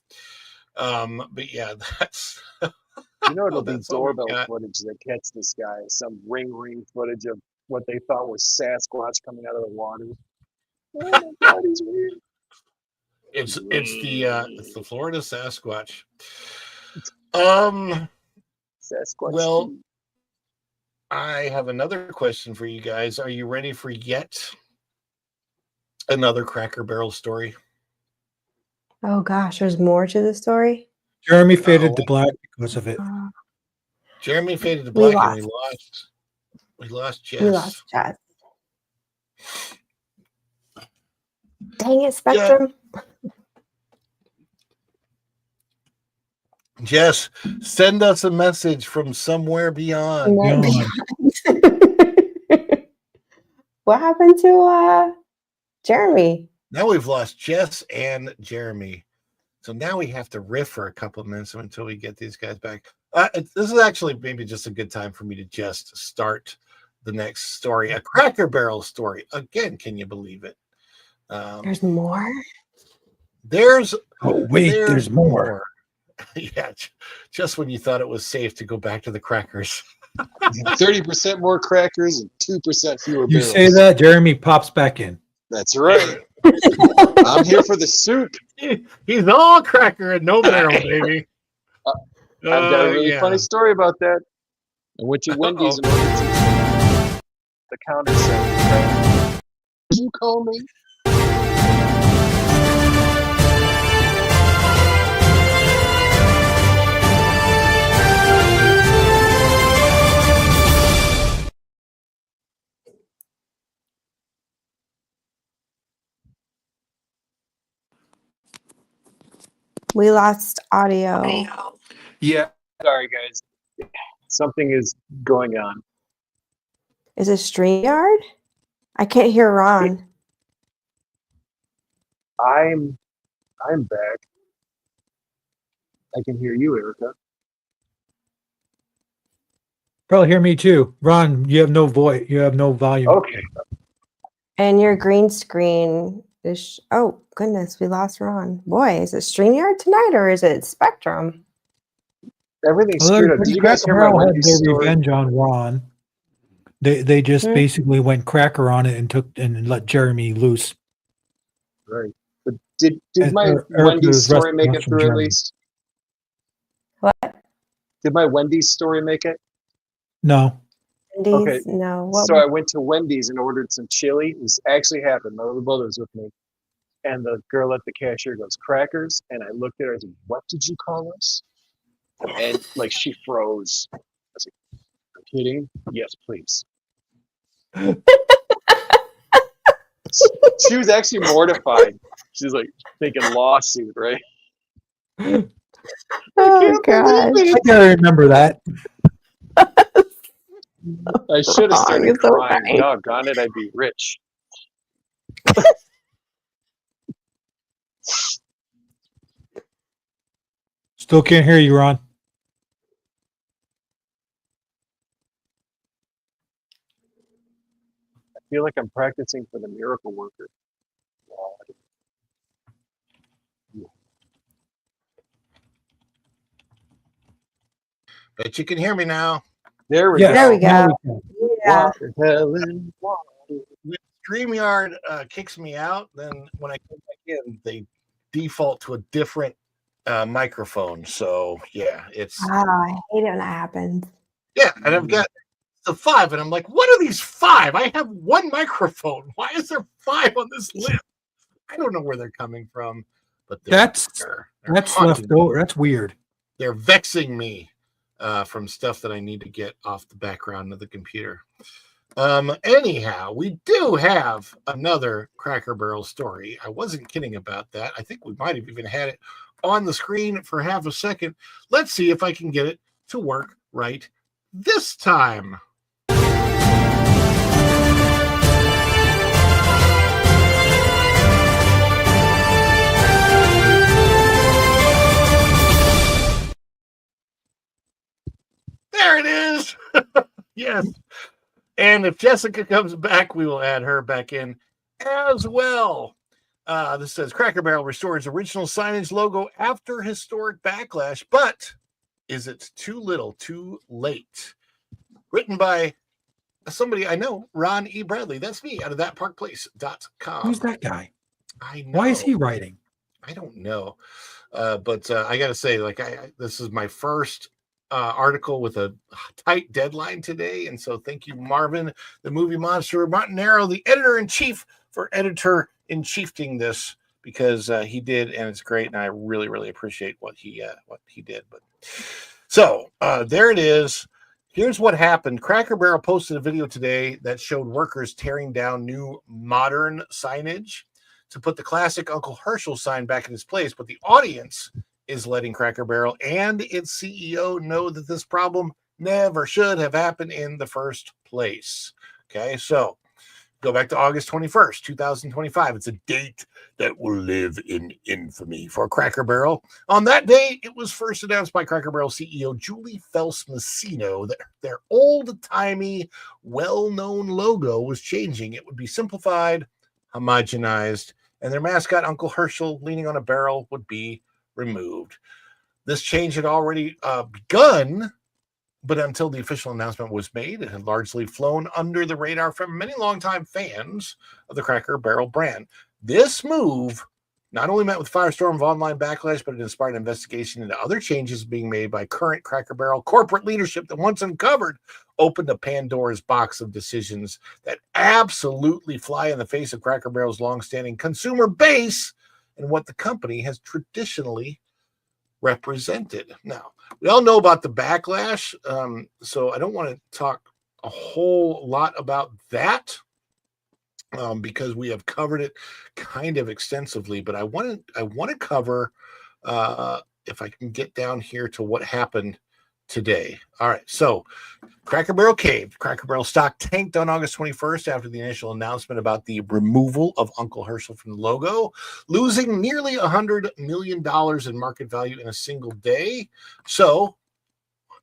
But yeah, that's it'll be doorbell footage that gets this guy. Some ring footage of what they thought was Sasquatch coming out of the water. Oh my God, he's weird. It's the Florida Sasquatch. Sasquatch. Well, I have another question for you guys. Are you ready for yet another Cracker Barrel story? Oh gosh, there's more to the story. Jeremy faded to black because of it. Jeremy faded to black, and we lost Jess. We lost Jess. Dang it, Spectrum. Yeah. Jess, send us a message from somewhere beyond. What happened to Jeremy? Now we've lost Jess and Jeremy. So now we have to riff for a couple of minutes until we get these guys back. This is actually maybe just a good time for me to just start the next story, a Cracker Barrel story. Again, can you believe it? There's more? There's more. Yeah, just when you thought it was safe to go back to the crackers. 30% more crackers and 2% fewer You barrels. say that, Jeremy pops back in. That's right. I'm here for the soup. He's all cracker and no barrel, baby. I've got a really funny story about that. I went to Wendy's and ordered some. The counter said, "Did you call me?" We lost audio. Yeah. Sorry, guys. Something is going on. Is it StreamYard? I can't hear Ron. I'm back. I can hear you, Erica. Probably hear me too. Ron, you have no voice. You have no volume. Okay. And your green screen is. Oh, goodness. We lost Ron. Boy, is it StreamYard tonight or is it Spectrum? Everything's screwed up. Did you guys hear my had Wendy's their story? revenge on Ron. They just basically went cracker on it and let Jeremy loose. Right. But did my Erica Wendy's was story make rescued it from through at Jeremy. least? What? Did my Wendy's story make it? No. Wendy's? Okay. No. So I went to Wendy's and ordered some chili. This actually happened. My little brother was with me. And the girl at the cashier goes, "Crackers?" And I looked at her and said, "What did you call us?" And like she froze. I was like, "Are you kidding?" "Yes, please." She was actually mortified. She's like thinking lawsuit, right? Oh god. I gotta remember that. I should have started It's so crying. funny. Doggone it, I'd be rich. Still can't hear you, Ron. I feel like I'm practicing for the miracle worker. Bet you can hear me now. There we Yes, There we now go. we can. Yeah. Helen, When StreamYard kicks me out, then when I come back in, they default to a different microphone. So yeah, it's Ah, I hate it when that happens. yeah, and I've got the 5, and I'm like, what are these 5? I have one microphone. Why is there 5 on this list? I don't know where they're coming from, but That's they're left haunting me. over. That's weird. They're vexing me from stuff that I need to get off the background of the computer. Anyhow, we do have another Cracker Barrel story. I wasn't kidding about that. I think we might have even had it on the screen for half a second. Let's see if I can get it to work right this time. There it is. Yes. And if Jessica comes back, we will add her back in as well. This says Cracker Barrel restores original signage logo after historic backlash, but is it too little, too late? Written by somebody I know, Ron E. Bradley. That's me out of thatparkplace.com. Who's that guy? I know. Why is he writing? I don't know. But I got to say, like, this is my first article with a tight deadline today. And so thank you, Marvin, the movie monster, Montanaro, the editor-in-chief, for editor-in-chiefing this, because he did, and it's great. And I really, really appreciate what he did. But so there it is. Here's what happened. Cracker Barrel posted a video today that showed workers tearing down new modern signage to put the classic Uncle Herschel sign back in its place. But the audience is letting Cracker Barrel and its CEO know that this problem never should have happened in the first place. Okay, so go back to August 21st, 2025. It's a date that will live in infamy for Cracker Barrel. On that day, it was first announced by Cracker Barrel CEO Julie Fels-Massino that their old-timey, well-known logo was changing. It would be simplified, homogenized, and their mascot, Uncle Herschel, leaning on a barrel, would be removed. This change had already begun, but until the official announcement was made, it had largely flown under the radar from many longtime fans of the Cracker Barrel brand. This move not only met with firestorm of online backlash, but it inspired an investigation into other changes being made by current Cracker Barrel corporate leadership that, once uncovered, opened a Pandora's box of decisions that absolutely fly in the face of Cracker Barrel's longstanding consumer base and what the company has traditionally represented. Now, we all know about the backlash, so I don't want to talk a whole lot about that because we have covered it kind of extensively. But I want to cover if I can get down here to what happened today. All right, so Cracker Barrel caved. Cracker Barrel stock tanked on August 21st after the initial announcement about the removal of Uncle Herschel from the logo, losing nearly $100 million in market value in a single day. So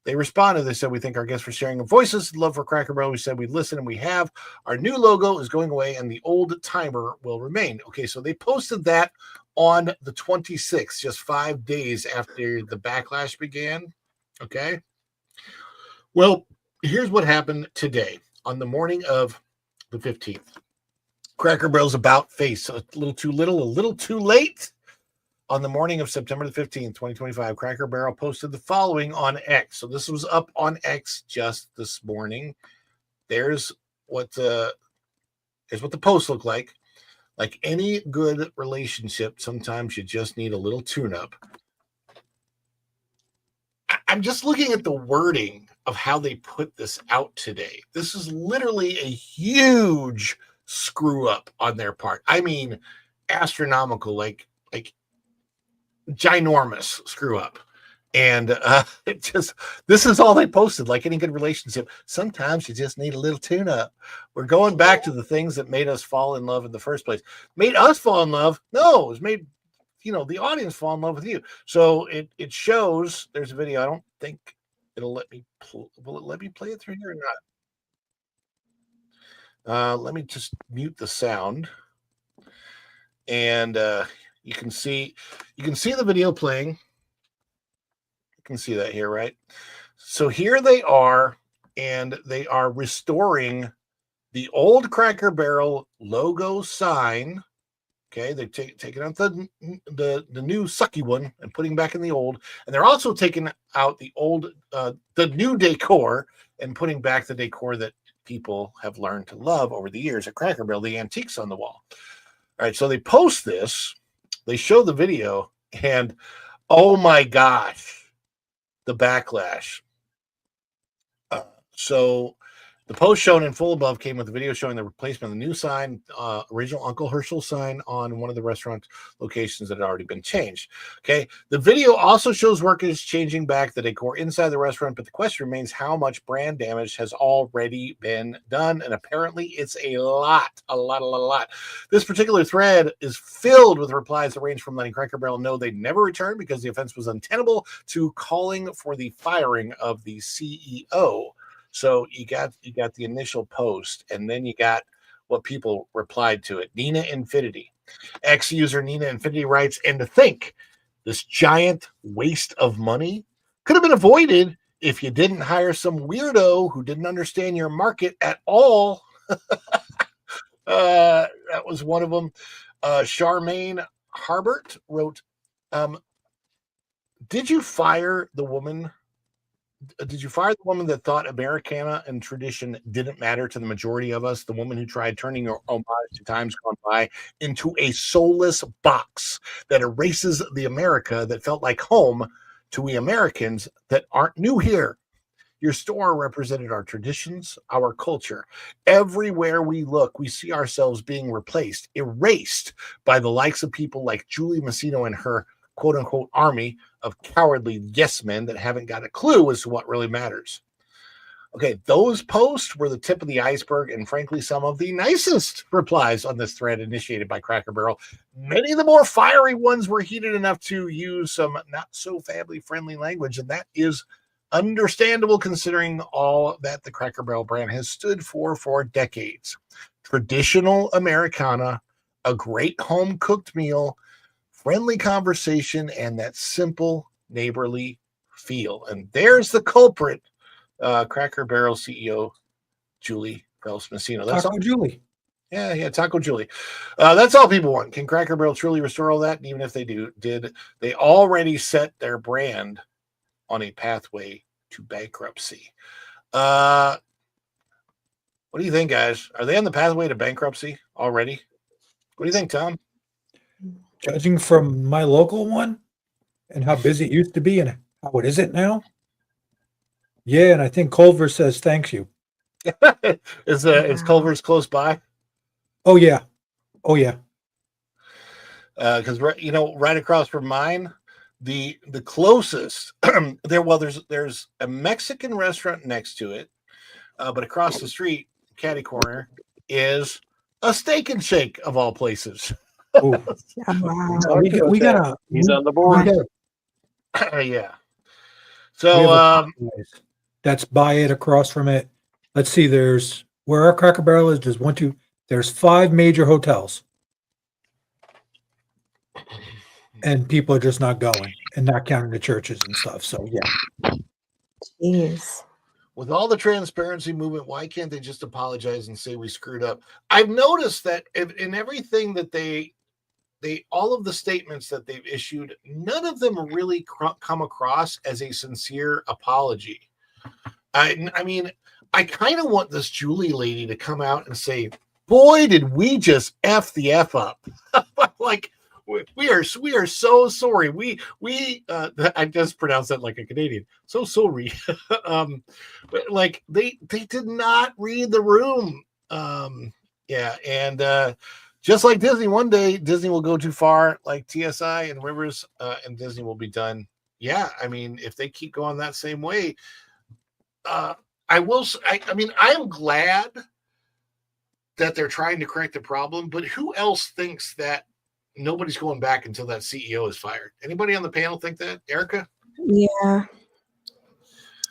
they responded. They said, "We thank our guests for sharing their voices, love for Cracker Barrel. We said we'd listen, and we have. Our new logo is going away, and the old timer will remain." Okay, so they posted that on the 26th, just 5 days after the backlash began. Okay. Well, here's what happened today on the morning of the 15th. Cracker Barrel's about face, a little too little, a little too late. On the morning of September the 15th, 2025, Cracker Barrel posted the following on X. So this was up on X just this morning. Here's what the post looked like. Like any good relationship, sometimes you just need a little tune-up. I'm just looking at the wording of how they put this out today. This is literally a huge screw up on their part. I mean, astronomical, like ginormous screw up. And this is all they posted. Like any good relationship, sometimes you just need a little tune up. We're going back to the things that made us fall in love in the first place. Made us fall in love? No, it was made, the audience fall in love with you. So it shows. There's a video. I don't think it'll let me. Will it let me play it through here or not? Let me just mute the sound, and you can see the video playing. Can see that here, right? So here they are, and they are restoring the old Cracker Barrel logo sign. Okay, they're taking out the new sucky one and putting back in the old, and they're also taking out the old the new decor and putting back the decor that people have learned to love over the years at Cracker Barrel, the antiques on the wall. All right, so they post this, they show the video, and oh my gosh, the backlash. So the post shown in full above came with a video showing the replacement of the new sign, original Uncle Herschel sign on one of the restaurant locations that had already been changed. Okay. The video also shows workers changing back the decor inside the restaurant, but the question remains how much brand damage has already been done. And apparently it's a lot. This particular thread is filled with replies that range from letting Cracker Barrel know they'd never return because the offense was untenable to calling for the firing of the CEO. So you got the initial post, and then you got what people replied to it. Nina Infinity, ex-user Nina Infinity writes, and to think this giant waste of money could have been avoided if you didn't hire some weirdo who didn't understand your market at all. That was one of them. Charmaine Harbert wrote, did you fire the woman that thought Americana and tradition didn't matter to the majority of us? The woman who tried turning your homage to times gone by into a soulless box that erases the America that felt like home to we Americans that aren't new here. Your store represented our traditions, our culture. Everywhere we look, we see ourselves being replaced, erased by the likes of people like Julie Massino and her quote-unquote army of cowardly yes men that haven't got a clue as to what really matters. Okay, those posts were the tip of the iceberg, and frankly, some of the nicest replies on this thread initiated by Cracker Barrel. Many of the more fiery ones were heated enough to use some not so family-friendly language, and that is understandable considering all that the Cracker Barrel brand has stood for decades. Traditional Americana, a great home-cooked meal, friendly conversation, and that simple neighborly feel. And there's the culprit, Cracker Barrel CEO Julie Phelps Massino. That's Taco all. Julie. Yeah, Taco Julie. That's all people want. Can Cracker Barrel truly restore all that? And even if they did, they already set their brand on a pathway to bankruptcy. What do you think, guys? Are they on the pathway to bankruptcy already? What do you think, Tom? Judging from my local one and how busy it used to be and how it isn't now. Yeah, and I think Culver says thanks you. Is Culver's close by? Oh yeah. Because right across from mine, the closest there's a Mexican restaurant next to it, but across the street, catty corner, is a Steak and Shake of all places. We got he's on the board. Yeah. So that's by it, across from it. Let's see, there's where our Cracker Barrel is, there's 5 major hotels. And people are just not going, and not counting the churches and stuff. So yeah. Jeez. With all the transparency movement, why can't they just apologize and say we screwed up? I've noticed that in everything that they all of the statements that they've issued, none of them really come across as a sincere apology. I mean, I kind of want this Julie lady to come out and say, boy, did we just F the F up. Like, we are so sorry. We I just pronounced that like a Canadian. So sorry. Like they did not read the room. Yeah, and just like Disney, one day Disney will go too far, like TSI and Rivers, and Disney will be done yeah, I mean, if they keep going that same way, I will. I mean, I'm glad that they're trying to correct the problem, but who else thinks that nobody's going back until that CEO is fired? Anybody on the panel think that, Erica? Yeah,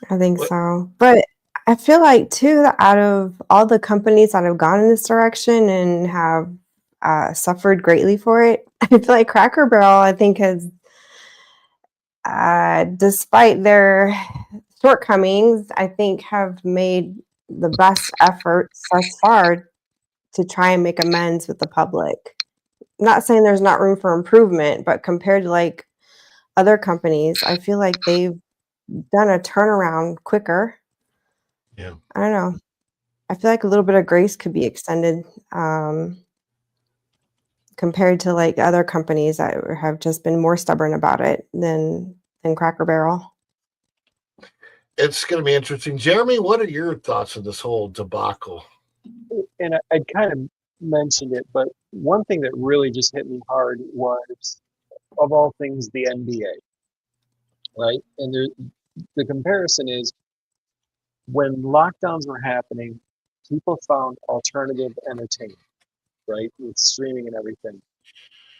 I think so. But I feel like too that out of all the companies that have gone in this direction and have suffered greatly for it, I feel like Cracker Barrel, I think, has, despite their shortcomings, I think have made the best efforts thus far to try and make amends with the public. Not saying there's not room for improvement, but compared to like other companies, I feel like they've done a turnaround quicker. Yeah. I don't know. I feel like a little bit of grace could be extended compared to like other companies that have just been more stubborn about it than Cracker Barrel. It's going to be interesting. Jeremy, what are your thoughts on this whole debacle? And I kind of mentioned it, but one thing that really just hit me hard was, of all things, the NBA, right? And the comparison is, when lockdowns were happening, people found alternative entertainment, right, with streaming and everything.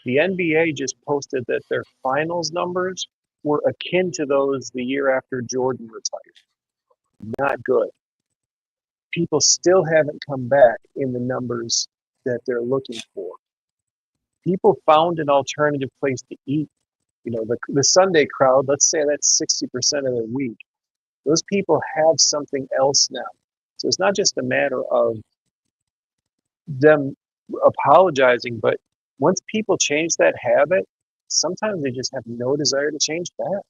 The NBA just posted that their finals numbers were akin to those the year after Jordan retired. Not good. People still haven't come back in the numbers that they're looking for. People found an alternative place to eat. You know, the Sunday crowd, let's say that's 60% of their week. Those people have something else now. So it's not just a matter of them apologizing, but once people change that habit, sometimes they just have no desire to change back.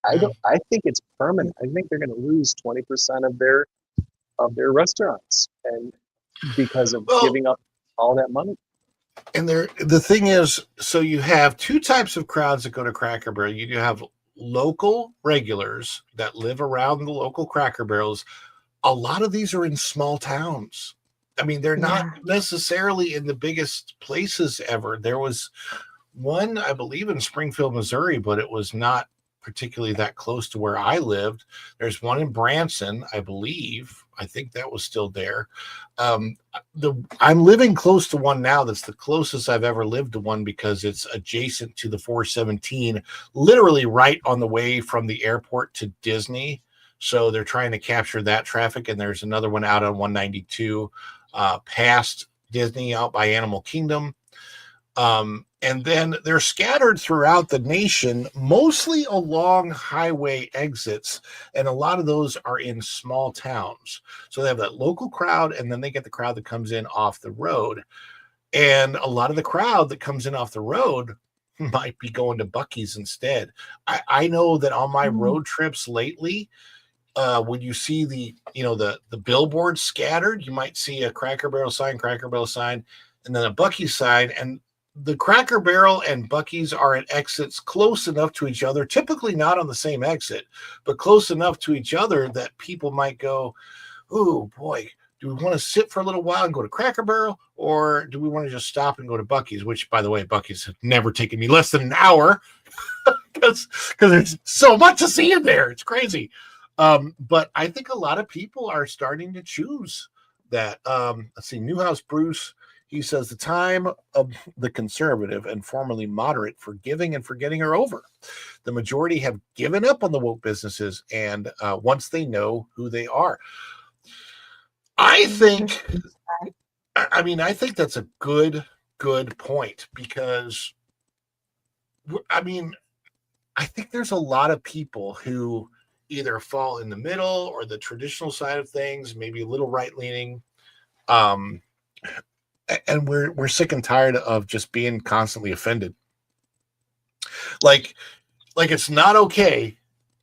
I think it's permanent. I think they're going to lose 20% of their restaurants, and because of giving up all that money. And the thing is, so you have two types of crowds that go to Cracker Barrel. You have local regulars that live around the local Cracker Barrels. A lot of these are in small towns. I mean, they're not necessarily in the biggest places ever. There was one, I believe, in Springfield, Missouri, but it was not particularly that close to where I lived. There's one in Branson, I believe. I think that was still there. I'm living close to one now. That's the closest I've ever lived to one because it's adjacent to the 417, literally right on the way from the airport to Disney. So they're trying to capture that traffic. And there's another one out on 192 past Disney out by Animal Kingdom. And then they're scattered throughout the nation, mostly along highway exits. And a lot of those are in small towns. So they have that local crowd, and then they get the crowd that comes in off the road. And a lot of the crowd that comes in off the road might be going to Buc-ee's instead. I know that on my road trips lately, when you see the billboards scattered, you might see a Cracker Barrel sign, and then a Buc-ee's sign. And the Cracker Barrel and Buc-ee's are at exits close enough to each other, typically not on the same exit, but close enough to each other that people might go, oh boy, do we want to sit for a little while and go to Cracker Barrel, or do we want to just stop and go to Buc-ee's? Which, by the way, Buc-ee's have never taken me less than an hour because there's so much to see in there. It's crazy. But I think a lot of people are starting to choose that. Let's see, Newhouse Bruce, he says the time of the conservative and formerly moderate forgiving and forgetting are over. The majority have given up on the woke businesses, and once they know who they are. I think that's a good point, because I think there's a lot of people who either fall in the middle or the traditional side of things, maybe a little right-leaning. And we're sick and tired of just being constantly offended. Like it's not okay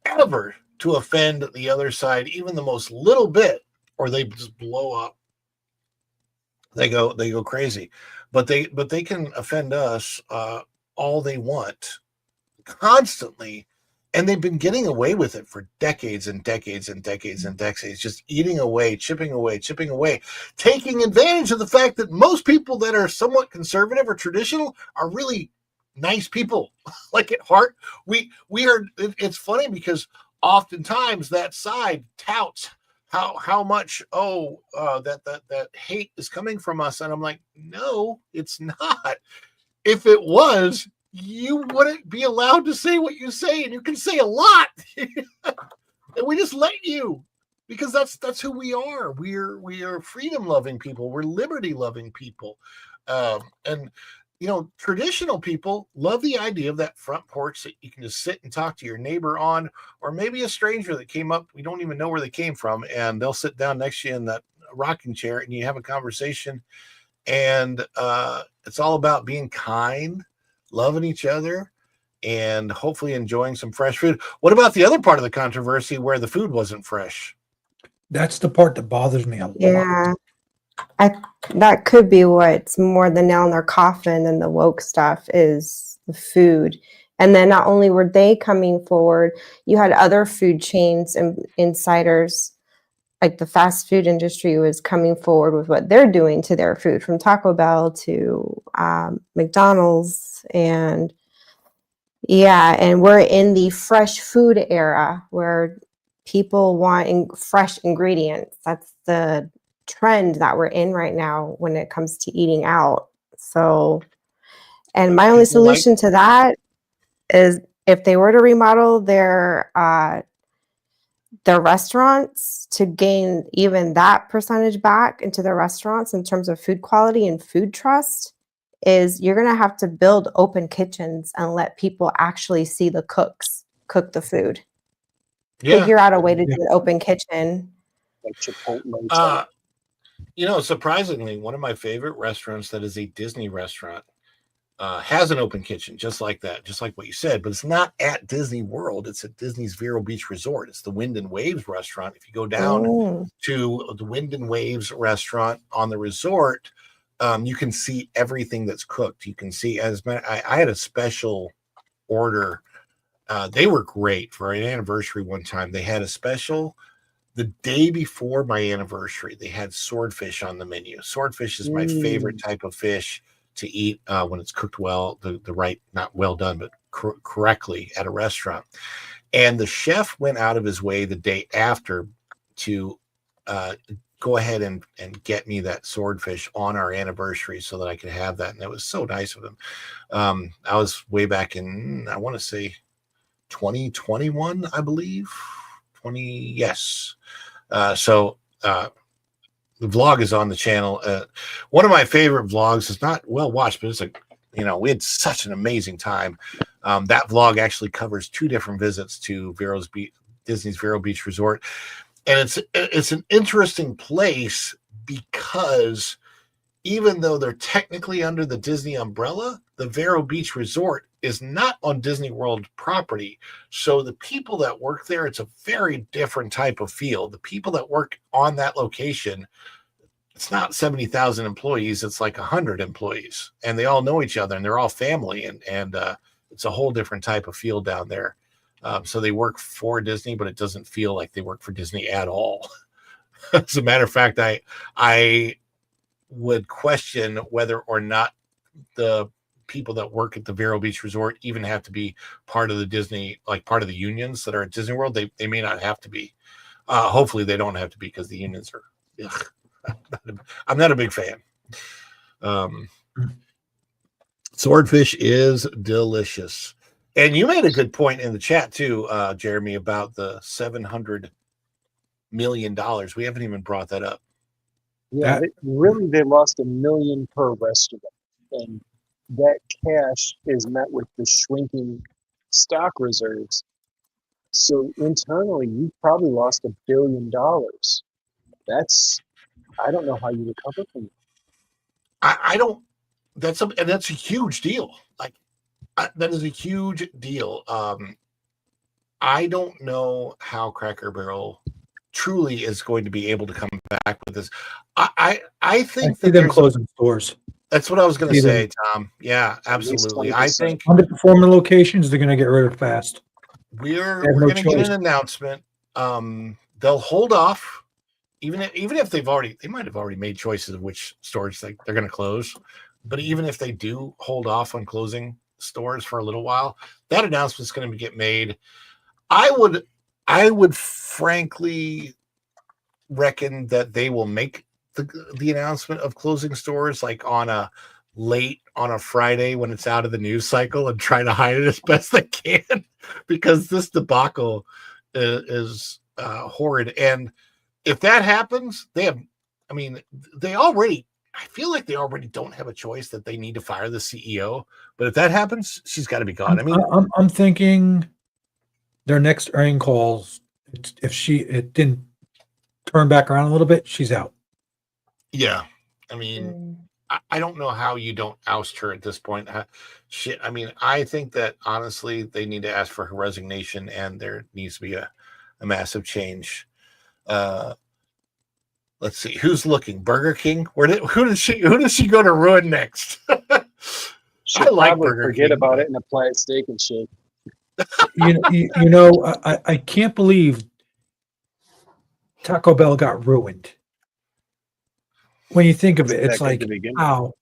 ever to offend the other side, even the most little bit, or they just blow up. They go crazy. But they can offend us all they want constantly. And they've been getting away with it for decades and decades and decades and decades, just eating away, chipping away, taking advantage of the fact that most people that are somewhat conservative or traditional are really nice people. Like at heart, we are. It's funny because oftentimes that side touts how much that hate is coming from us, and I'm like, no, it's not. If it was, you wouldn't be allowed to say what you say, and you can say a lot. And we just let you, because that's who we are. We are freedom loving people. We're liberty loving people, and traditional people love the idea of that front porch that you can just sit and talk to your neighbor on, or maybe a stranger that came up. We don't even know where they came from, and they'll sit down next to you in that rocking chair, and you have a conversation. And it's all about being kind, loving each other, and hopefully enjoying some fresh food. What about the other part of the controversy where the food wasn't fresh? That's the part that bothers me a lot. Yeah. That could be what's more the nail in their coffin than the woke stuff is the food. And then not only were they coming forward, you had other food chains and insiders, like the fast food industry was coming forward with what they're doing to their food, from Taco Bell to McDonald's. And we're in the fresh food era where people want fresh ingredients. That's the trend that we're in right now when it comes to eating out. So, and my only solution to that is if they were to remodel their restaurants to gain even that percentage back into their restaurants in terms of food quality and food trust, is you're going to have to build open kitchens and let people actually see the cooks cook the food. Figure out a way to do an open kitchen. Like Chipotle. Surprisingly, one of my favorite restaurants that is a Disney restaurant has an open kitchen, just like that, just like what you said, but it's not at Disney World. It's at Disney's Vero Beach Resort. It's the Wind and Waves restaurant. If you go down to the Wind and Waves restaurant on the resort, you can see everything that's cooked. You can see, I had a special order. They were great for an anniversary one time. They had a special the day before my anniversary. They had swordfish on the menu. Swordfish is my favorite type of fish to eat when it's cooked well, the right, not well done, but correctly at a restaurant. And the chef went out of his way the day after to go ahead and get me that swordfish on our anniversary so that I could have that. And it was so nice of him. I was way back in, I want to say 2021, I believe. Yes. So the vlog is on the channel. One of my favorite vlogs is not well watched, but it's we had such an amazing time. That vlog actually covers 2 different visits to Disney's Vero Beach Resort. And it's an interesting place because even though they're technically under the Disney umbrella, the Vero Beach Resort is not on Disney World property. So the people that work there, it's a very different type of feel. The people that work on that location, it's not 70,000 employees. It's like 100 employees, and they all know each other, and they're all family. And it's a whole different type of feel down there. So they work for Disney, but it doesn't feel like they work for Disney at all. As a matter of fact, I would question whether or not the people that work at the Vero Beach Resort even have to be part of the Disney, like part of the unions that are at Disney World. They may not have to be. Hopefully they don't have to be, because the unions are, I'm not a big fan. Swordfish is delicious. And you made a good point in the chat too, Jeremy, about the $700 million. We haven't even brought that up. Yeah, they lost $1 million per restaurant, and that cash is met with the shrinking stock reserves. So internally, you probably lost $1 billion. I don't know how you recover from it. I don't. That's a huge deal. That is a huge deal. I don't know how Cracker Barrel truly is going to be able to come back with this. I think that they're closing stores. That's what I was going to say, Tom. Yeah, absolutely. I think underperforming locations, they're going to get rid of fast. We're going to get an announcement. They'll hold off, even if they might have already made choices of which stores they're going to close. But even if they do hold off on closing stores for a little while. That announcement's going to get made. I would frankly reckon that they will make the announcement of closing stores like on a Friday when it's out of the news cycle and try to hide it as best they can, because this debacle is horrid. And if that happens, I feel like they already don't have a choice that they need to fire the CEO. But if that happens, she's got to be gone. I'm thinking their next earnings calls, if it didn't turn back around a little bit, she's out. Yeah. I don't know how you don't oust her at this point. I think that honestly, they need to ask for her resignation, and there needs to be a massive change. Let's see who's looking. Burger King. Who does she go to ruin next? Should I like probably Burger forget King, about but- it and apply it Steak and Shake. I can't believe Taco Bell got ruined. When you think of it, it's like, wow.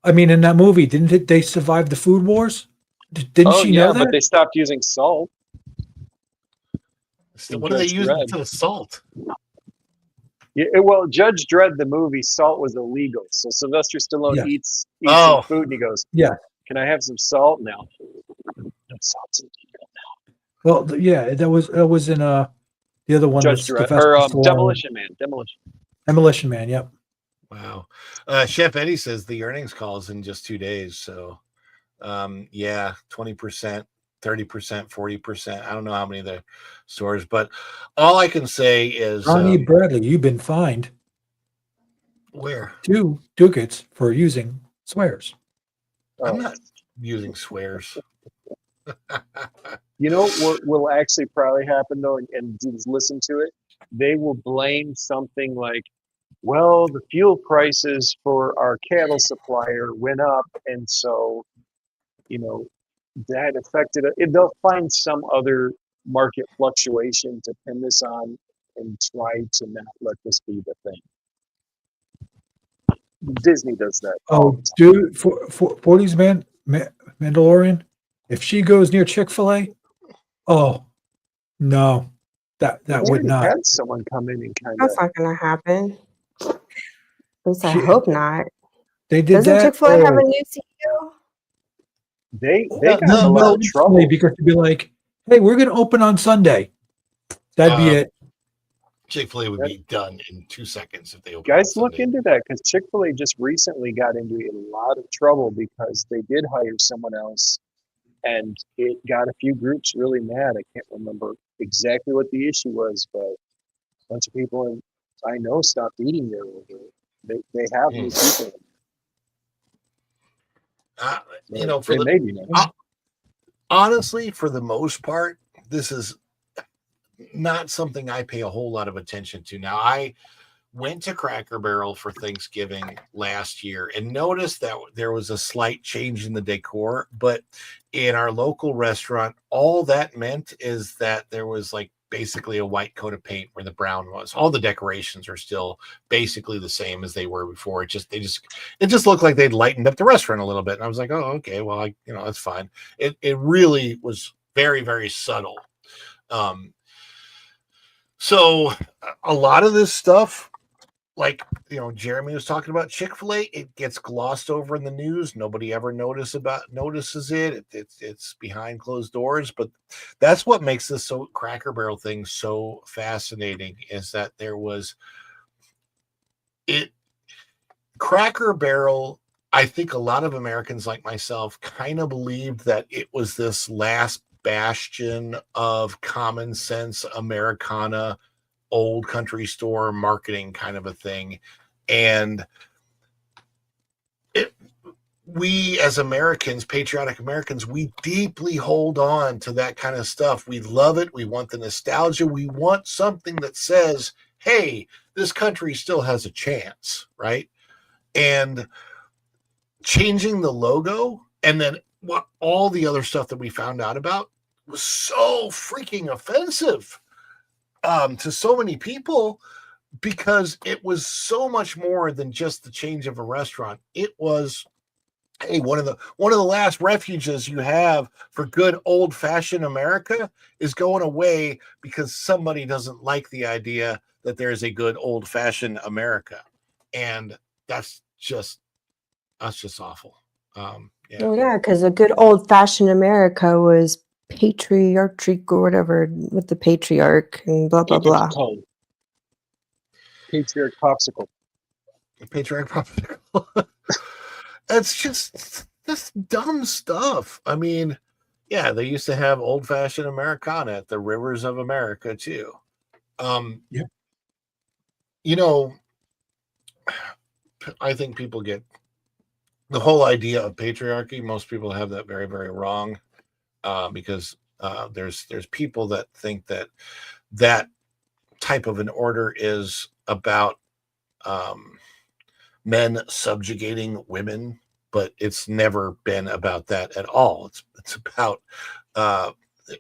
In that movie, didn't they survive the food wars? Didn't she know that? But they stopped using salt. So what do they use instead of salt? Yeah, well, Judge Dredd, the movie, salt was illegal. So Sylvester Stallone eats some food, and he goes, "Yeah, can I have some salt now?" No, salt's illegal now. Well, that was in the other one. Judge was Dredd, Sylvester or Stallone. Demolition Man. Yep. Wow. Chef Eddie says the earnings calls in just 2 days. So, 20%, 30%, 40%. I don't know how many of the stores, but all I can say is Ronnie Bradley, you've been fined. Where? 2 ducats for using swears. I'm not using swears. You know what will actually probably happen though, and just listen to it? They will blame something like, well, the fuel prices for our cattle supplier went up, and so, that affected it. They'll find some other market fluctuation to pin this on and try to not let this be the thing. Disney does that. Oh, dude, for 40s Mandalorian, if she goes near Chick-fil-A, oh no, that would not. Had someone come in and kind of. That's not going to happen. At least I hope not. They did Doesn't that. Chick-fil-A have a new CEO? They got in a lot of trouble because to be like, hey, we're going to open on Sunday. That'd be it. Chick-fil-A would be done in 2 seconds if they opened. Guys, look into that, because Chick-fil-A just recently got into a lot of trouble because they did hire someone else, and it got a few groups really mad. I can't remember exactly what the issue was, but a bunch of people I know stopped eating there over it. They have new people. Honestly, for the most part, this is not something I pay a whole lot of attention to. Now, I went to Cracker Barrel for Thanksgiving last year and noticed that there was a slight change in the decor, but in our local restaurant, all that meant is that there was like basically a white coat of paint where the brown was. All the decorations are still basically the same as they were before. It just looked like they'd lightened up the restaurant a little bit. And I was like, oh, okay, well, that's fine. It really was very, very subtle. So a lot of this stuff, like, Jeremy was talking about Chick-fil-A, it gets glossed over in the news. Nobody ever notices it. It's behind closed doors. But that's what makes this Cracker Barrel thing so fascinating, is that Cracker Barrel, I think a lot of Americans like myself kind of believed that it was this last bastion of common sense Americana, old country store marketing kind of a thing. And we as Americans, patriotic Americans, we deeply hold on to that kind of stuff. We love it. We want the nostalgia. We want something that says, hey, this country still has a chance, right? And changing the logo and then what all the other stuff that we found out about was so freaking offensive to so many people, because it was so much more than just the change of a restaurant. It was hey, one of the last refuges you have for good old fashioned America is going away because somebody doesn't like the idea that there is a good old fashioned America, and that's just awful. Yeah. Oh, yeah, because a good old fashioned America was patriarchic or whatever with the patriarch and blah blah blah. Patriarch popsicle. Patriarch popsicle. That's just this dumb stuff. I mean, yeah, they used to have old fashioned Americana at the rivers of America too. Yep. You know, I think people get the whole idea of patriarchy. Most people have that very, very wrong, because there's people that think that type of an order is about men subjugating women, but it's never been about that at all. It's about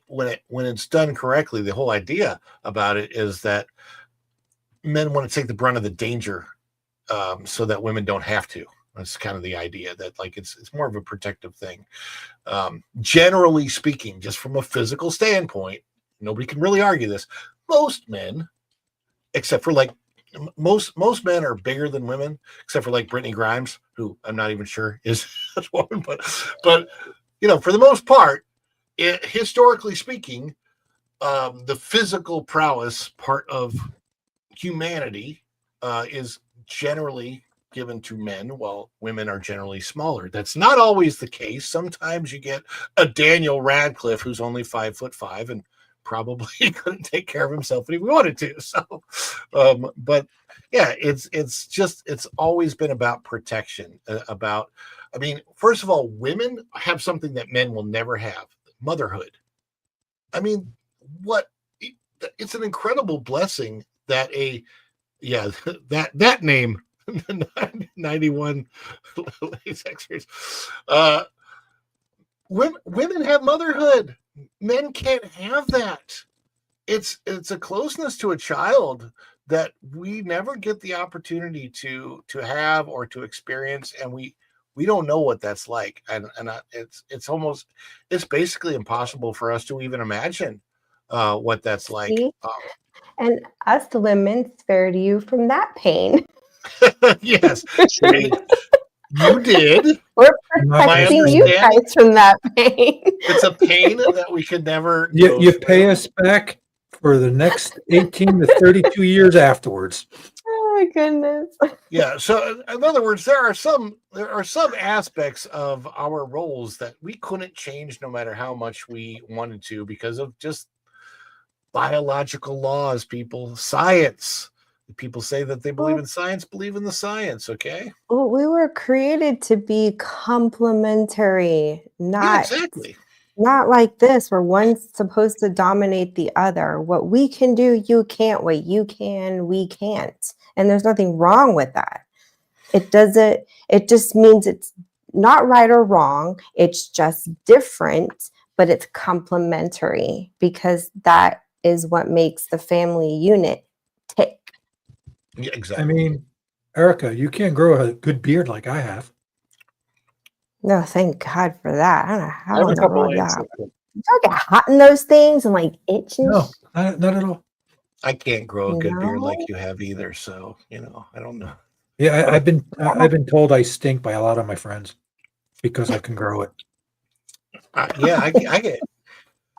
when it's done correctly. The whole idea about it is that men want to take the brunt of the danger, so that women don't have to. That's kind of the idea, that like it's more of a protective thing. Generally speaking, just from a physical standpoint, nobody can really argue this. Most men, except for like most men are bigger than women, except for like Brittany Grimes, who I'm not even sure is a woman, but for the most part, historically speaking, the physical prowess part of humanity is generally given to men, while women are generally smaller. That's not always the case. Sometimes you get a Daniel Radcliffe who's only 5'5" and probably couldn't take care of himself if he wanted to. So, but yeah, it's always been about protection. First of all, women have something that men will never have: motherhood. I mean, it's an incredible blessing that that name, 91 lasexers. Women have motherhood. Men can't have that. It's a closeness to a child that we never get the opportunity to have or to experience, and we don't know what that's like. And it's basically impossible for us to even imagine what that's like. And us women spared you from that pain. Yes, you did. We're protecting you guys from that pain. It's a pain that we could never. You pay us back for the next 18 to 32 years afterwards. Oh my goodness. Yeah. So in other words, there are some aspects of our roles that we couldn't change no matter how much we wanted to, because of just biological laws. Science. People say that they believe in science, believe in the science. Okay. Well, we were created to be complementary, not like this, where one's supposed to dominate the other. What we can do, you can't. What you can, we can't. And there's nothing wrong with that. It just means it's not right or wrong. It's just different, but it's complementary, because that is what makes the family unit tick. Yeah, exactly. I mean, Erica, you can't grow a good beard like I have. No, thank God for that. I don't know about that. that. I get hot in those things and like itching. No, not at all. I can't grow a good beard like you have either. So, I don't know. Yeah, I've been told I stink by a lot of my friends because I can grow it. Yeah, I get.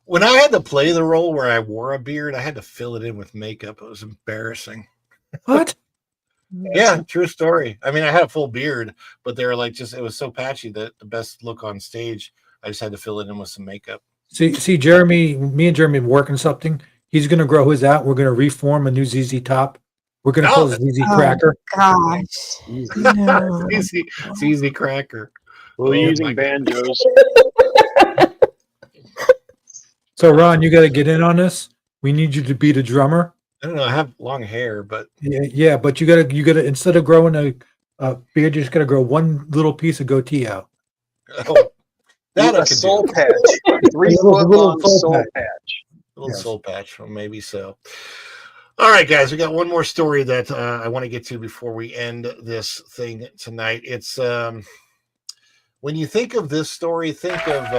When I had to play the role where I wore a beard, I had to fill it in with makeup. It was embarrassing. What? Yeah, true story. I mean, I had a full beard, but they were like, it was so patchy that the best look on stage, I just had to fill it in with some makeup. See, Jeremy, me and Jeremy are working something. He's going to grow his out. We're going to reform a new ZZ Top. We're going to call it ZZ Cracker. Gosh. No. ZZ Cracker. We're using banjos. So, Ron, you got to get in on this. We need you to be the drummer. I don't know. I have long hair, but yeah, but you gotta instead of growing a beard, you just gotta grow one little piece of goatee out. Oh, that a soul patch, 3 foot long soul patch, soul patch. Well, maybe so. All right, guys, we got one more story that I want to get to before we end this thing tonight. It's when you think of this story, think of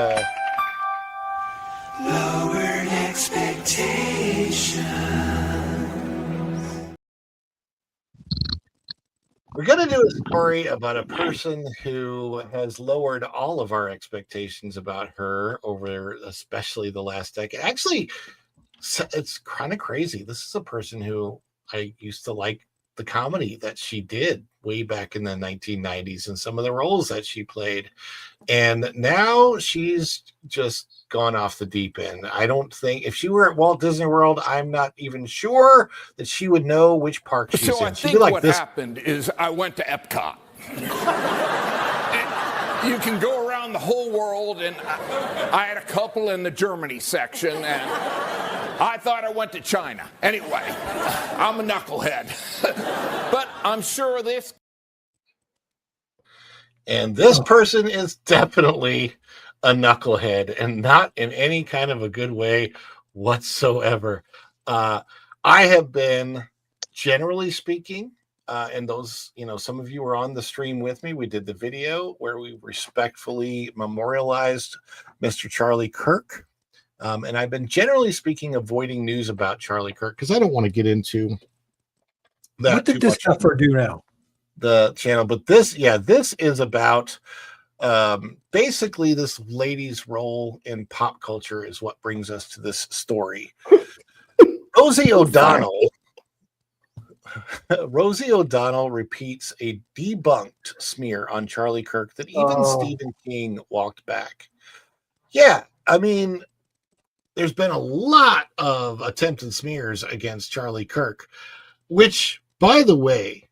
Lowered expectations. we're going to do a story about a person who has lowered all of our expectations about her over especially the last decade. Actually, it's kind of crazy. This is a person who I used to like the comedy that she did way back in the 1990s and some of the roles that she played. And now she's just gone off the deep end. I don't think if she were at Walt Disney World, I'm not even sure that she would know which park she's So in. I She'd be think like what this. happened is I went to Epcot. You can go around the whole world, and I had a couple in the Germany section, and I thought I went to China. Anyway, I'm a knucklehead. But I'm sure this. And this person is definitely a knucklehead and not in any kind of a good way whatsoever. I have been, generally speaking, and those, some of you were on the stream with me. We did the video where we respectfully memorialized Mr. Charlie Kirk. And I've been, generally speaking, avoiding news about Charlie Kirk because I don't want to get into that. What did this heifer do now? The channel, but this is about basically this lady's role in pop culture is what brings us to this story. Rosie O'Donnell repeats a debunked smear on Charlie Kirk that even Stephen King walked back. Yeah, I mean, there's been a lot of attempted smears against Charlie Kirk, which, by the way,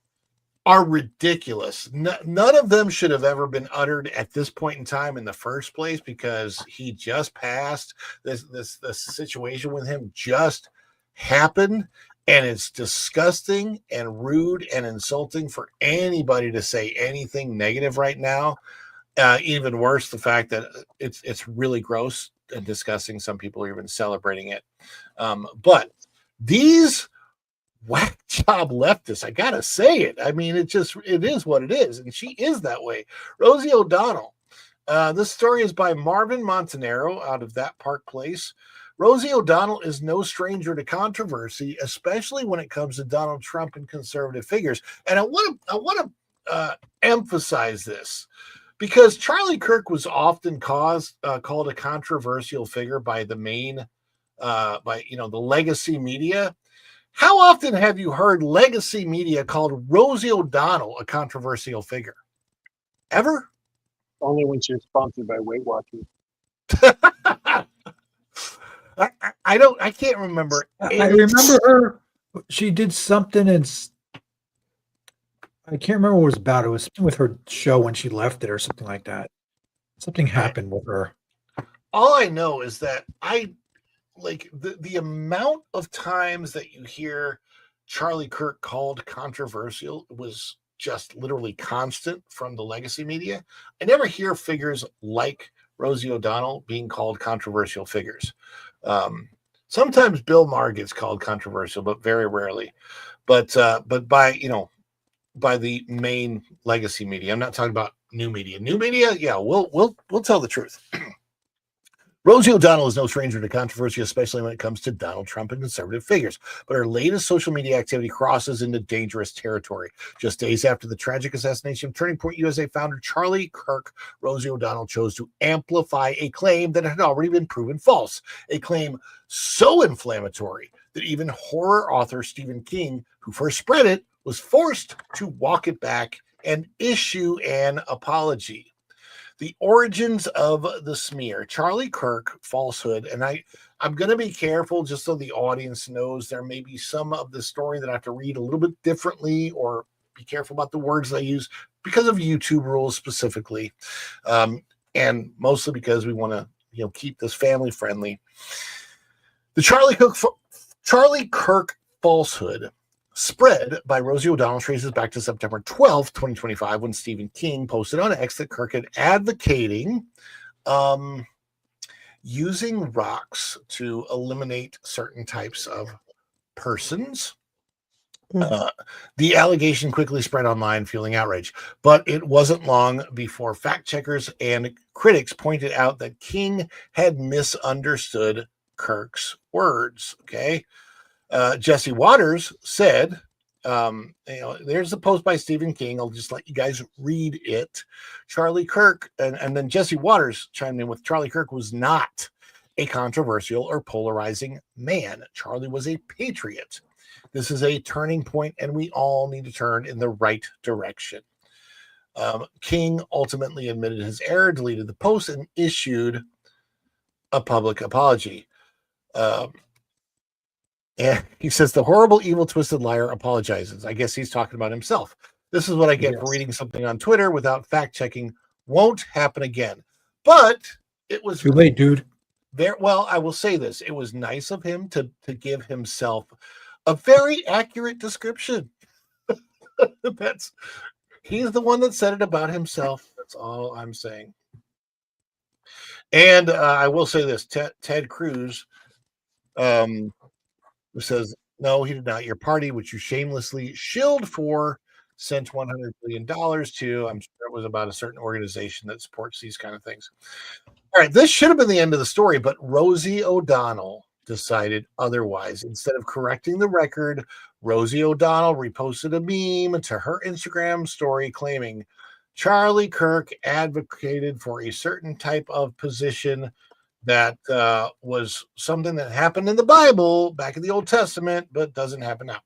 are ridiculous. None of them should have ever been uttered at this point in time in the first place because he just passed. This situation with him just happened, and it's disgusting and rude and insulting for anybody to say anything negative right now. Even worse, the fact that it's really gross and disgusting. Some people are even celebrating it. But these whack job leftists, I gotta say it. I mean, it is what it is, and she is that way. Rosie O'Donnell. This story is by Marvin Montanaro out of That Park Place. Rosie O'Donnell is no stranger to controversy, especially when it comes to Donald Trump and conservative figures. And I want to emphasize this because Charlie Kirk was often called a controversial figure by the main, the legacy media. How often have you heard legacy media called Rosie O'Donnell a controversial figure? Ever? Only when she's sponsored by Weight Watchers. I can't remember. I remember her. She did something and I can't remember what it was about. It was something with her show when she left it or something like that. Something happened with her. All I know is that the amount of times that you hear Charlie Kirk called controversial was just literally constant from the legacy media. I never hear figures like Rosie O'Donnell being called controversial figures. Sometimes Bill Maher gets called controversial, but very rarely. But by the main legacy media, I'm not talking about new media. New media, yeah, we'll tell the truth. Rosie O'Donnell is no stranger to controversy, especially when it comes to Donald Trump and conservative figures. But her latest social media activity crosses into dangerous territory. Just days after the tragic assassination of Turning Point USA founder Charlie Kirk, Rosie O'Donnell chose to amplify a claim that had already been proven false. A claim so inflammatory that even horror author Stephen King, who first spread it, was forced to walk it back and issue an apology. The origins of the smear, Charlie Kirk falsehood, and I'm going to be careful just so the audience knows there may be some of the story that I have to read a little bit differently or be careful about the words I use because of YouTube rules specifically, and mostly because we want to keep this family friendly. The Charlie Kirk falsehood spread by Rosie O'Donnell traces back to September 12th, 2025, when Stephen King posted on X that Kirk had advocating using rocks to eliminate certain types of persons. The allegation quickly spread online, fueling outrage. But it wasn't long before fact checkers and critics pointed out that King had misunderstood Kirk's words. Okay. Jesse Waters said, there's a post by Stephen King. I'll just let you guys read it. Charlie Kirk, and then Jesse Waters chimed in with Charlie Kirk was not a controversial or polarizing man. Charlie was a patriot. This is a turning point, and we all need to turn in the right direction. King ultimately admitted his error, deleted the post, and issued a public apology. And he says, the horrible, evil, twisted liar apologizes. I guess he's talking about himself. This is what I get for reading something on Twitter without fact checking. Won't happen again. But it was too late, dude. Well, I will say this. It was nice of him to give himself a very accurate description. He's the one that said it about himself. That's all I'm saying. And I will say this. Ted Cruz says, no, he did not. Your party, which you shamelessly shilled for, sent $100 billion to, I'm sure it was about a certain organization that supports these kind of things. All right, this should have been the end of the story, but Rosie O'Donnell decided otherwise. Instead of correcting the record, Rosie O'Donnell reposted a meme to her Instagram story claiming Charlie Kirk advocated for a certain type of position that was something that happened in the Bible back in the Old Testament, but doesn't happen now.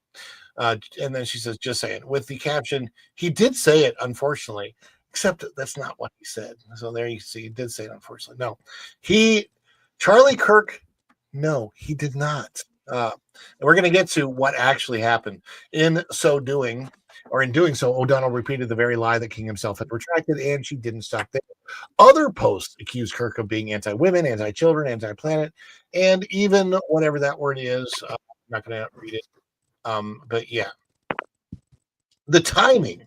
And then she says, just saying, with the caption, he did say it, unfortunately, except that's not what he said. So there you see, he did say it, unfortunately. No, Charlie Kirk, no, he did not. And we're going to get to what actually happened. In doing so, O'Donnell repeated the very lie that King himself had retracted, and she didn't stop there. Other posts accused Kirk of being anti-women, anti-children, anti-planet, and even whatever that word is. I'm not going to read it. But yeah, the timing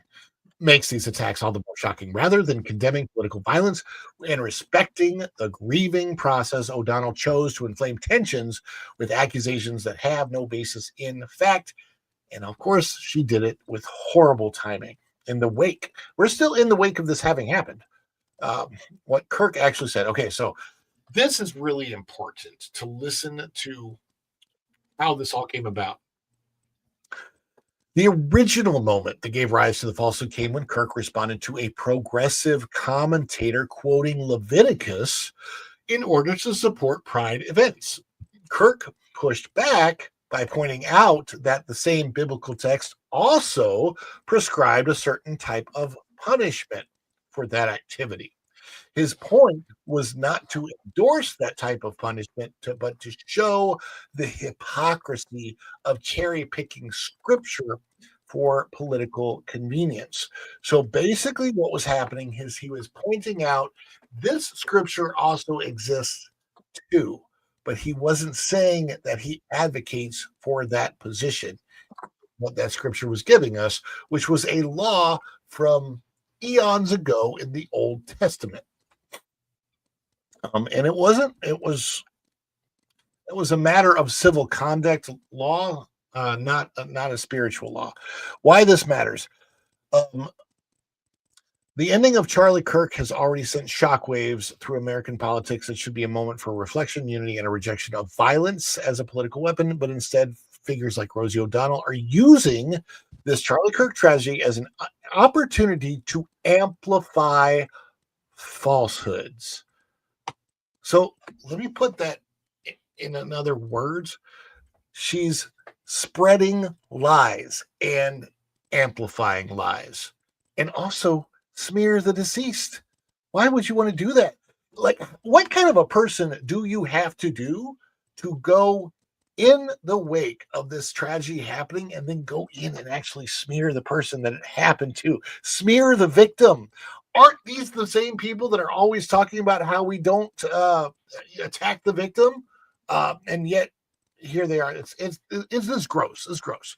makes these attacks all the more shocking. Rather than condemning political violence and respecting the grieving process, O'Donnell chose to inflame tensions with accusations that have no basis in fact. And of course, she did it with horrible timing. In the wake, we're still in the wake of this having happened. What Kirk actually said. Okay, so this is really important to listen to how this all came about. The original moment that gave rise to the falsehood came when Kirk responded to a progressive commentator quoting Leviticus in order to support Pride events. Kirk pushed back by pointing out that the same biblical text also prescribed a certain type of punishment for that activity. His point was not to endorse that type of punishment, but to show the hypocrisy of cherry-picking scripture for political convenience. So basically what was happening is he was pointing out this scripture also exists too, but he wasn't saying that he advocates for that position, what that scripture was giving us, which was a law from eons ago in the Old Testament. And it was a matter of civil conduct law, not a spiritual law. Why this matters. The ending of Charlie Kirk has already sent shockwaves through American politics. It should be a moment for reflection, unity, and a rejection of violence as a political weapon, but instead figures like Rosie O'Donnell are using this Charlie Kirk tragedy as an opportunity to amplify falsehoods. So let me put that in other words. She's spreading lies and amplifying lies, and also smear the deceased. Why would you want to do that? Like, what kind of a person do you have to do to go in the wake of this tragedy happening and then go in and actually smear the person that it happened to? Smear the victim. Aren't these the same people that are always talking about how we don't attack the victim? And yet here they are. It's this gross. It's gross.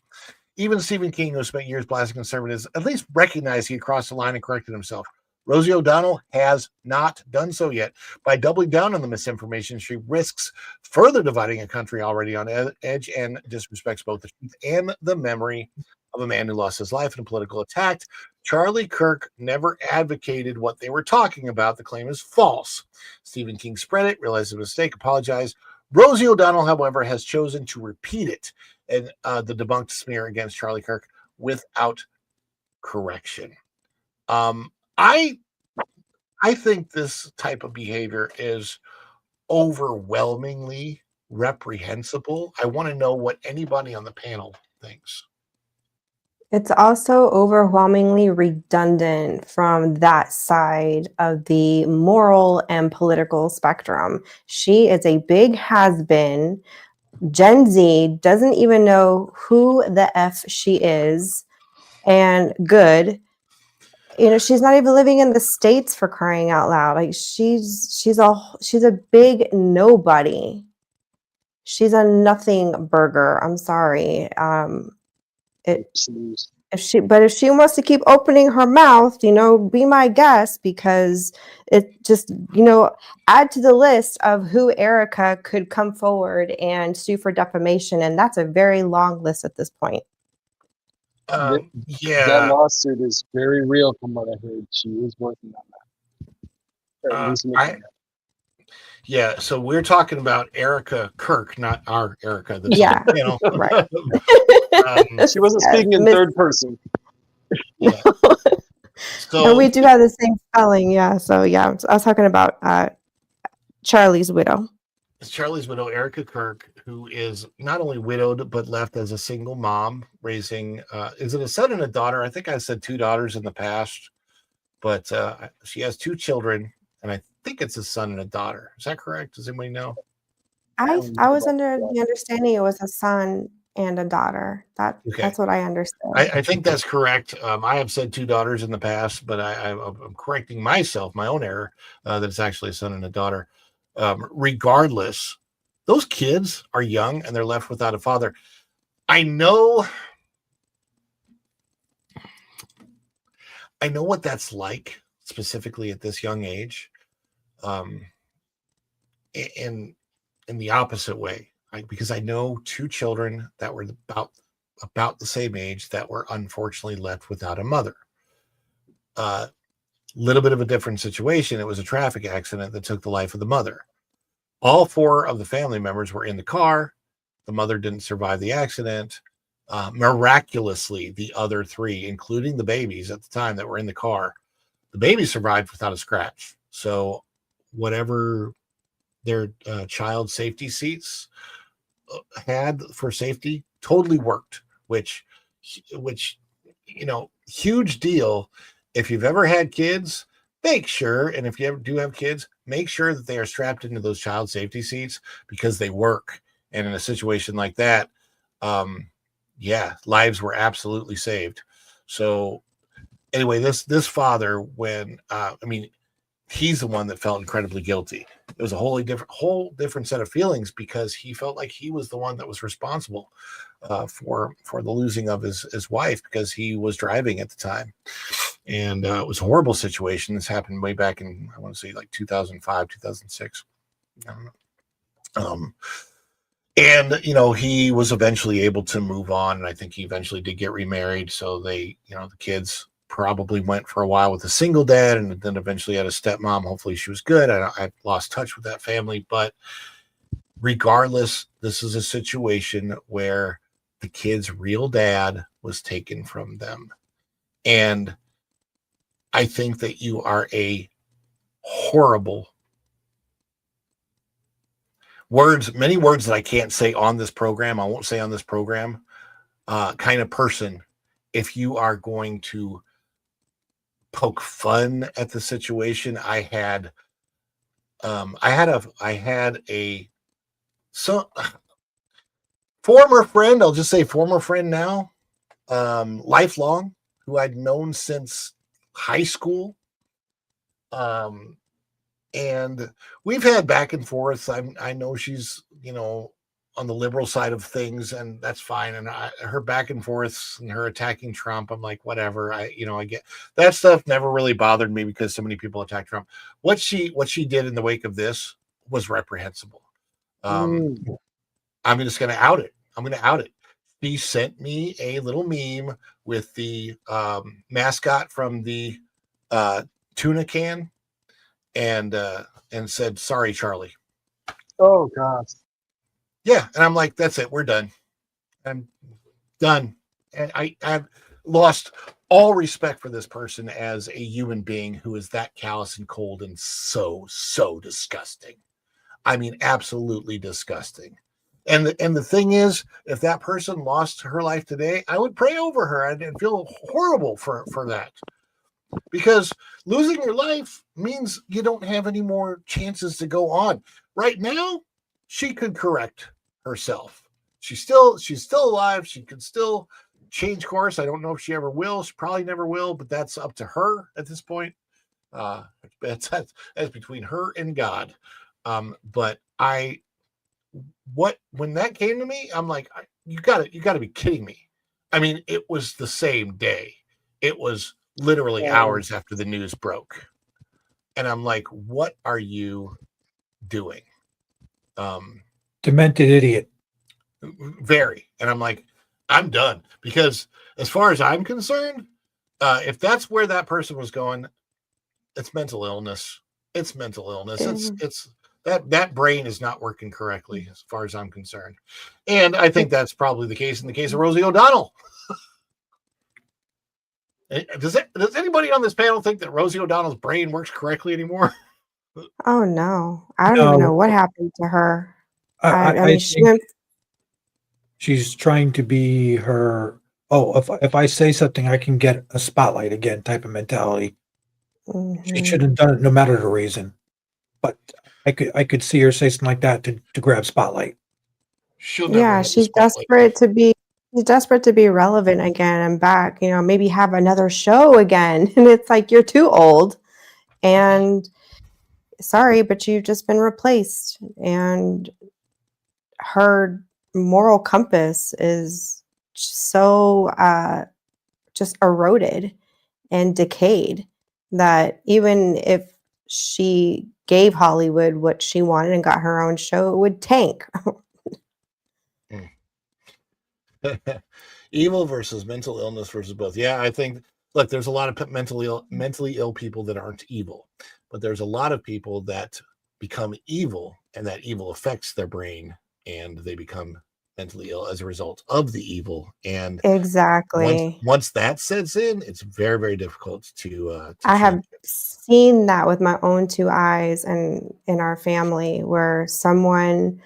Even Stephen King, who spent years blasting conservatives, at least recognized he had crossed the line and corrected himself. Rosie O'Donnell has not done so yet. By doubling down on the misinformation, she risks further dividing a country already on edge and disrespects both the truth and the memory of a man who lost his life in a political attack. Charlie Kirk never advocated what they were talking about. The claim is false. Stephen King spread it, realized a mistake, apologized. Rosie O'Donnell, however, has chosen to repeat it and the debunked smear against Charlie Kirk without correction. I think this type of behavior is overwhelmingly reprehensible. I want to know what anybody on the panel thinks. It's also overwhelmingly redundant from that side of the moral and political spectrum. She is a big has-been. Gen Z doesn't even know who the F she is, and good. You know, she's not even living in the States, for crying out loud. Like she's a big nobody. She's a nothing burger. I'm sorry. If she wants to keep opening her mouth, you know, be my guest, because it just, you know, add to the list of who Erica could come forward and sue for defamation, and that's a very long list at this point. Yeah, that lawsuit is very real from what I heard. She is working on that. Or at least looking at it. Yeah, so we're talking about Erica Kirk, not our Erica. Yeah, you know. right. She wasn't speaking in third person. Yeah. So And we do have the same spelling, yeah. So yeah, I was talking about Charlie's widow. it's Charlie's widow, Erica Kirk, who is not only widowed but left as a single mom, raising is it a son and a daughter? I think I said 2 daughters in the past, but she has 2 children, and I think it's a son and a daughter. Is that correct? Does anybody know? I was under the understanding it was a son and a daughter. That's what I understood. I think that's correct. I have said 2 daughters in the past, but I'm correcting myself, my own error, that it's actually a son and a daughter. Regardless, those kids are young and they're left without a father. I know what that's like, specifically at this young age. In the opposite way, because I know 2 children that were about the same age that were unfortunately left without a mother. Little bit of a different situation. It was a traffic accident that took the life of the mother. All 4 of the family members were in the car. The mother didn't survive the accident. Miraculously, the other 3, including the babies at the time that were in the car, the babies survived without a scratch. So whatever their child safety seats had for safety totally worked, which, you know, huge deal. If you've ever had kids, make sure, and if you ever do have kids, make sure that they are strapped into those child safety seats, because they work. And in a situation like that, lives were absolutely saved. So anyway, this father, when he's the one that felt incredibly guilty. It was a whole different set of feelings, because he felt like he was the one that was responsible for the losing of his wife, because he was driving at the time. And it was a horrible situation. This happened way back in, I want to say, like 2005, 2006. I don't know. And, you know, he was eventually able to move on. And I think he eventually did get remarried. So they, you know, the kids probably went for a while with a single dad, and then eventually had a stepmom. Hopefully she was good. I lost touch with that family. But regardless, this is a situation where the kid's real dad was taken from them. And I think that you are a horrible many words that I can't say on this program. I won't say on this program, kind of person, if you are going to poke fun at the situation. I had a former friend, I'll just say former friend now, lifelong, who I'd known since high school. And we've had back and forth. I know she's, you know, on the liberal side of things, and that's fine. And her back and forths and her attacking Trump, I'm like, whatever. I get that stuff. Never really bothered me because so many people attack Trump. What she did in the wake of this was reprehensible. I'm just going to out it. She sent me a little meme with the mascot from the tuna can, and said, "Sorry, Charlie." Oh gosh. Yeah, and I'm like, that's it. We're done. I'm done. And I've lost all respect for this person as a human being who is that callous and cold and so disgusting. I mean, absolutely disgusting. And the thing is, if that person lost her life today, I would pray over her and feel horrible for that. Because losing your life means you don't have any more chances to go on. Right now, she could correct herself. She's still alive. She can still change course. I don't know if she ever will. She probably never will, but that's up to her at this point. That's between her and God. But when that came to me, I'm like, you got to be kidding me. I mean, it was the same day. It was literally hours after the news broke. And I'm like, what are you doing? Demented idiot. Very. And I'm like, I'm done. Because as far as I'm concerned, if that's where that person was going, it's mental illness. It's mental illness. It's that brain is not working correctly as far as I'm concerned. And I think that's probably the case in the case of Rosie O'Donnell. Does anybody on this panel think that Rosie O'Donnell's brain works correctly anymore? Oh no, I don't even know what happened to her. I mean, she's trying to be her. Oh, if I say something, I can get a spotlight again type of mentality. She shouldn't have done it, no matter the reason. But I could see her say something like that to grab spotlight. She's desperate to be. She's desperate to be relevant again and back. Maybe have another show again. And it's like, you're too old, and sorry, but you've just been replaced. And her moral compass is so just eroded and decayed that even if she gave Hollywood what she wanted and got her own show, it would tank. Evil versus mental illness versus both. Yeah, I think, look, there's a lot of mentally ill people that aren't evil, but there's a lot of people that become evil, and that evil affects their brain, and they become mentally ill as a result of the evil. And exactly, once that sets in, it's very, very difficult to I have seen that with my own two eyes, and in our family, where someone,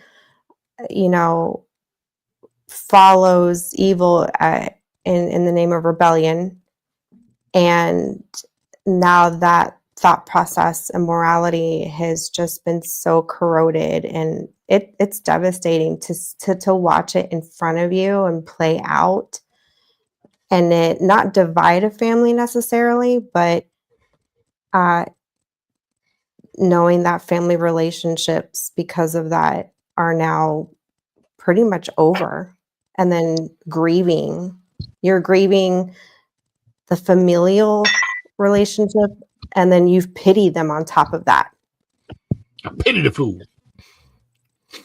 follows evil in the name of rebellion, and now that thought process and morality has just been so corroded, and it's devastating to watch it in front of you and play out, and it not divide a family necessarily, but knowing that family relationships because of that are now pretty much over. And then you're grieving the familial relationship, and then you've pitied them on top of that. I pity the fool.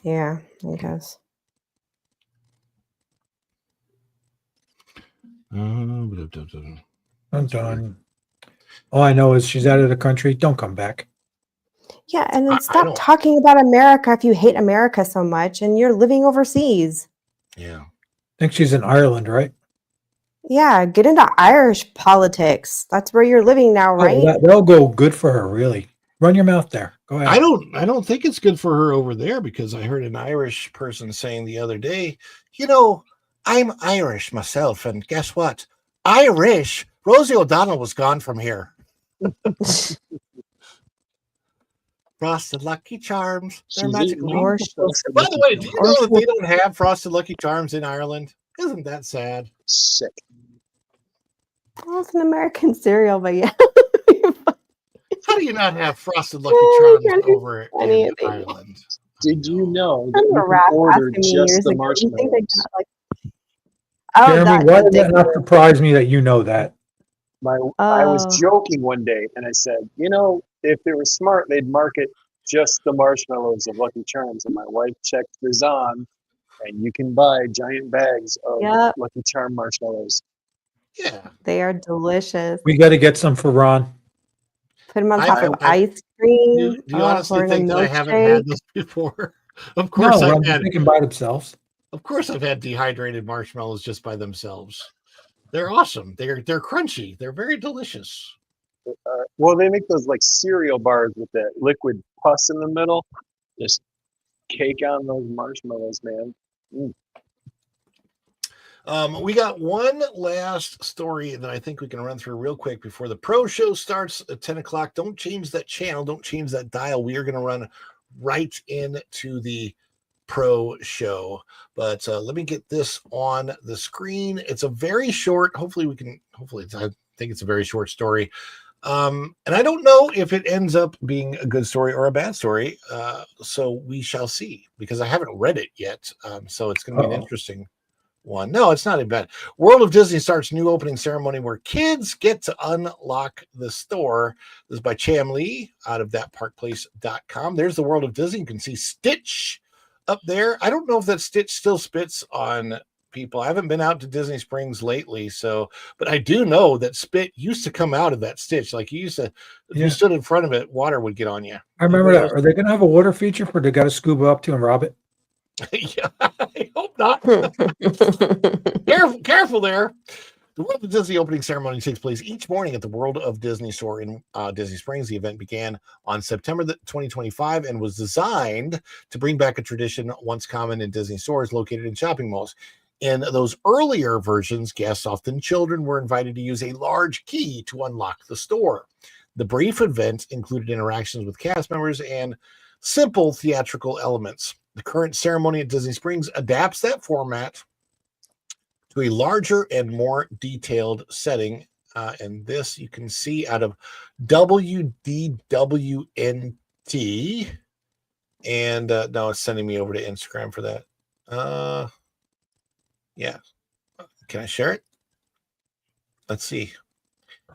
Yeah, I guess. I'm done. All I know is she's out of the country. Don't come back. Yeah, and then stop talking about America if you hate America so much and you're living overseas. Yeah. I think she's in Ireland, right? Yeah, get into Irish politics. That's where you're living now, right? Oh, that'll go good for her, really. Run your mouth there. Go ahead. I don't think it's good for her over there, because I heard an Irish person saying the other day, I'm Irish myself, and guess what? Irish. Rosie O'Donnell was gone from here. Frosted Lucky Charms. They're magical. By the way, do you know that they don't have Frosted Lucky Charms in Ireland? Isn't that sad? Sick. Well, it's an American cereal, but yeah. How do you not have Frosted Lucky Charms over in Ireland? Did you know that Remember you can Raph order asking me just years the ago, do you think they marshmallows? got like oh Jeremy, that why that does they that not surprise me that you know that? I was oh joking one day and I said, you know, if they were smart, they'd market just the marshmallows of Lucky Charms. And my wife checked the Zon, and you can buy giant bags of yep, Lucky Charm marshmallows. Yeah. they are delicious. We got to get some for Ron. Put them on top of I ice do cream. you Oh, honestly pour in a think that I haven't milkshake. had this before? Of No, course I've I'm just had. thinking by themselves. Of course I've had dehydrated marshmallows just by themselves. They're awesome. They're crunchy. They're very delicious. Well, they make those like cereal bars with that liquid pus in the middle. Just cake on those marshmallows, man. We got one last story that I think we can run through real quick before the pro show starts at 10 o'clock. Don't change that channel. Don't change that dial. We are going to run right into the pro show. But let me get this on the screen. It's a very short, I think it's a very short story. And I don't know if it ends up being a good story or a bad story. So we shall see, because I haven't read it yet. So it's going to be an interesting one. No, it's not a bad. World of Disney starts new opening ceremony where kids get to unlock the store. This is by Cham Lee out of thatparkplace.com. There's the World of Disney. You can see Stitch up there. I don't know if that Stitch still spits on people. I haven't been out to Disney Springs lately, but I do know that spit used to come out of that Stitch. Like you used to, if you stood in front of it, water would get on you. I remember that. Are they going to have a water feature where they got to scuba up to and rob it? Yeah, I hope not. Careful there. The World of Disney opening ceremony takes place each morning at the World of Disney store in Disney Springs. The event began on September 2025 and was designed to bring back a tradition once common in Disney stores located in shopping malls. In those earlier versions, guests, often children, were invited to use a large key to unlock the store. The brief event included interactions with cast members and simple theatrical elements. The current ceremony at Disney Springs adapts that format to a larger and more detailed setting. And this you can see out of WDWNT. And now it's sending me over to Instagram for that. Yeah. Can I share it? Let's see.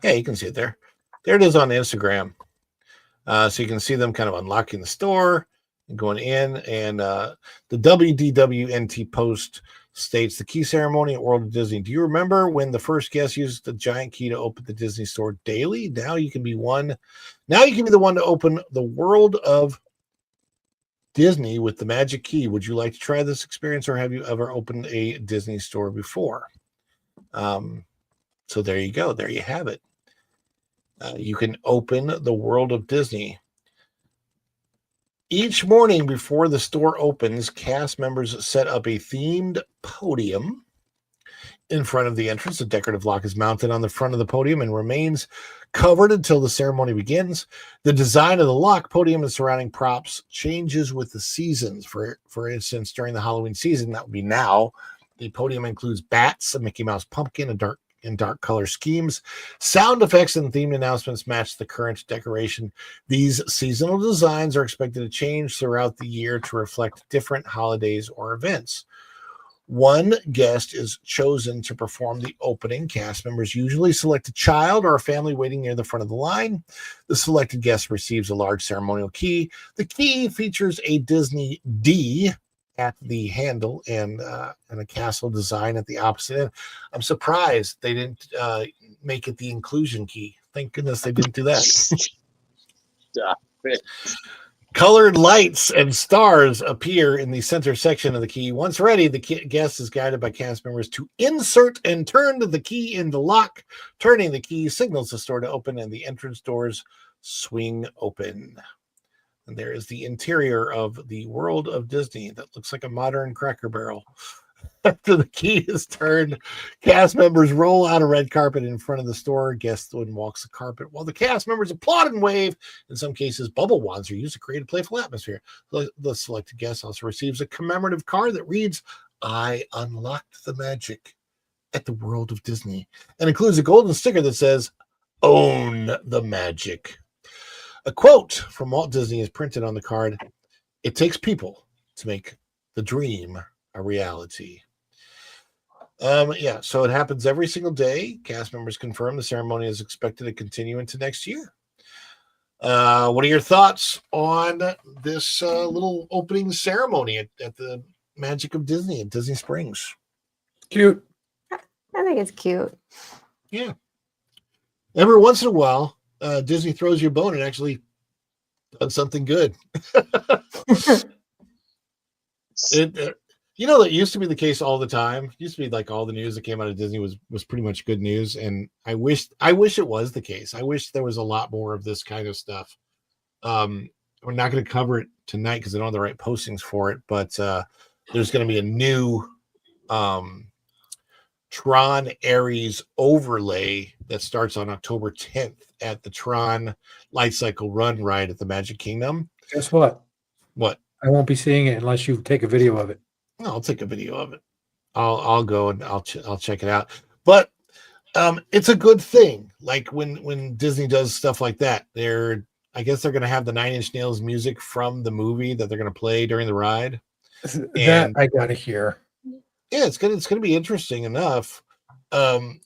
Yeah, you can see it there. There it is on Instagram. So you can see them kind of unlocking the store and going in. And the WDWNT post states the key ceremony at World of Disney. Do you remember when the first guest used the giant key to open the Disney store daily? Now you can be the one to open the World of Disney with the magic key. Would you like to try this experience, or have you ever opened a Disney store before? So there you go. There you have it. You can open the World of Disney. Each morning before the store opens, cast members set up a themed podium in front of the entrance. The decorative lock is mounted on the front of the podium and remains covered until the ceremony begins. The design of the lock, podium, and surrounding props changes with the seasons. For instance, during the Halloween season, that would be now, the podium includes bats, a Mickey Mouse pumpkin, dark color schemes. Sound effects and themed announcements match the current decoration. These seasonal designs are expected to change throughout the year to reflect different holidays or events. One guest is chosen to perform the opening. Cast members usually select a child or a family waiting near the front of the line. The selected guest receives a large ceremonial key. The key features a Disney D at the handle and a castle design at the opposite end. I'm surprised they didn't make it the inclusion key. Thank goodness they didn't do that. Stop it. Colored lights and stars appear in the center section of the key. Once ready, the guest is guided by cast members to insert and turn the key in the lock. Turning the key signals the store to open, and the entrance doors swing open. And there is the interior of the World of Disney that looks like a modern Cracker Barrel. After the key is turned, cast members roll out a red carpet in front of the store. Guest then walks the carpet while the cast members applaud and wave. In some cases, bubble wands are used to create a playful atmosphere. The selected guest also receives a commemorative card that reads, "I unlocked the magic at the World of Disney," and includes a golden sticker that says, "Own the magic." A quote from Walt Disney is printed on the card. it takes people to make the dream a reality. Yeah, so it happens every single day. Cast members confirm the ceremony is expected to continue into next year. What are your thoughts on this little opening ceremony at the Magic of Disney at Disney Springs? Cute. I think it's cute. Yeah. Every once in a while, Disney throws you a bone and actually does something good. You know, that used to be the case all the time. It used to be like all the news that came out of Disney was pretty much good news. And I wish it was the case. I wish there was a lot more of this kind of stuff. We're not going to cover it tonight because I don't have the right postings for it, but there's going to be a new Tron Ares overlay that starts on October 10th at the Tron Light Cycle Run ride at the Magic Kingdom. Guess what? What? I won't be seeing it unless you take a video of it. No, I'll take a video of it. I'll go and I'll check it out. But it's a good thing. Like when Disney does stuff like that, I guess they're going to have the Nine Inch Nails music from the movie that they're going to play during the ride. That I gotta hear. Yeah, it's gonna be interesting enough. And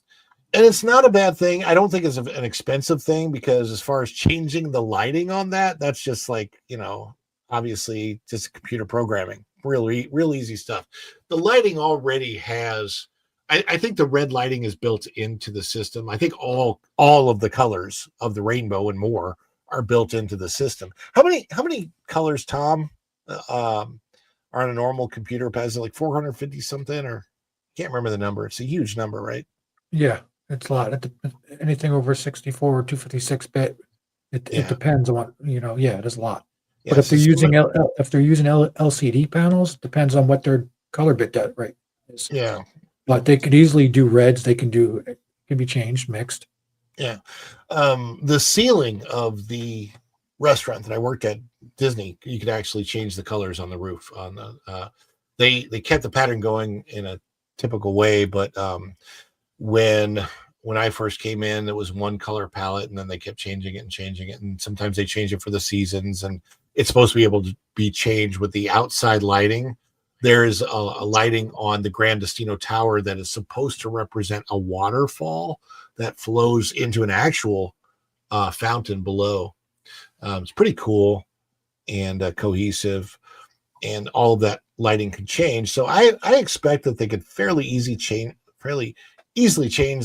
it's not a bad thing. I don't think it's an expensive thing because as far as changing the lighting on that's just like, obviously just computer programming. Real easy stuff. The lighting already has, I think the red lighting is built into the system. I think all of the colors of the rainbow and more are built into the system. How many colors, Tom, are on a normal computer? Is it like 450 something, or can't remember the number? It's a huge number, right? Yeah, it's a lot. Anything over 64 or 256 bit, it depends on what, yeah, it is a lot. But if they're using LCD panels, depends on what their color bit does, right? Yeah. But they could easily do reds. It can be changed, mixed. Yeah. The ceiling of the restaurant that I worked at Disney, you could actually change the colors on the roof. On the they kept the pattern going in a typical way, but when I first came in, it was one color palette, and then they kept changing it, and sometimes they change it for the seasons, and it's supposed to be able to be changed with the outside lighting. There's a lighting on the Grand Destino Tower that is supposed to represent a waterfall that flows into an actual fountain below. It's pretty cool and cohesive, and all of that lighting can change. So I expect that they could fairly easily change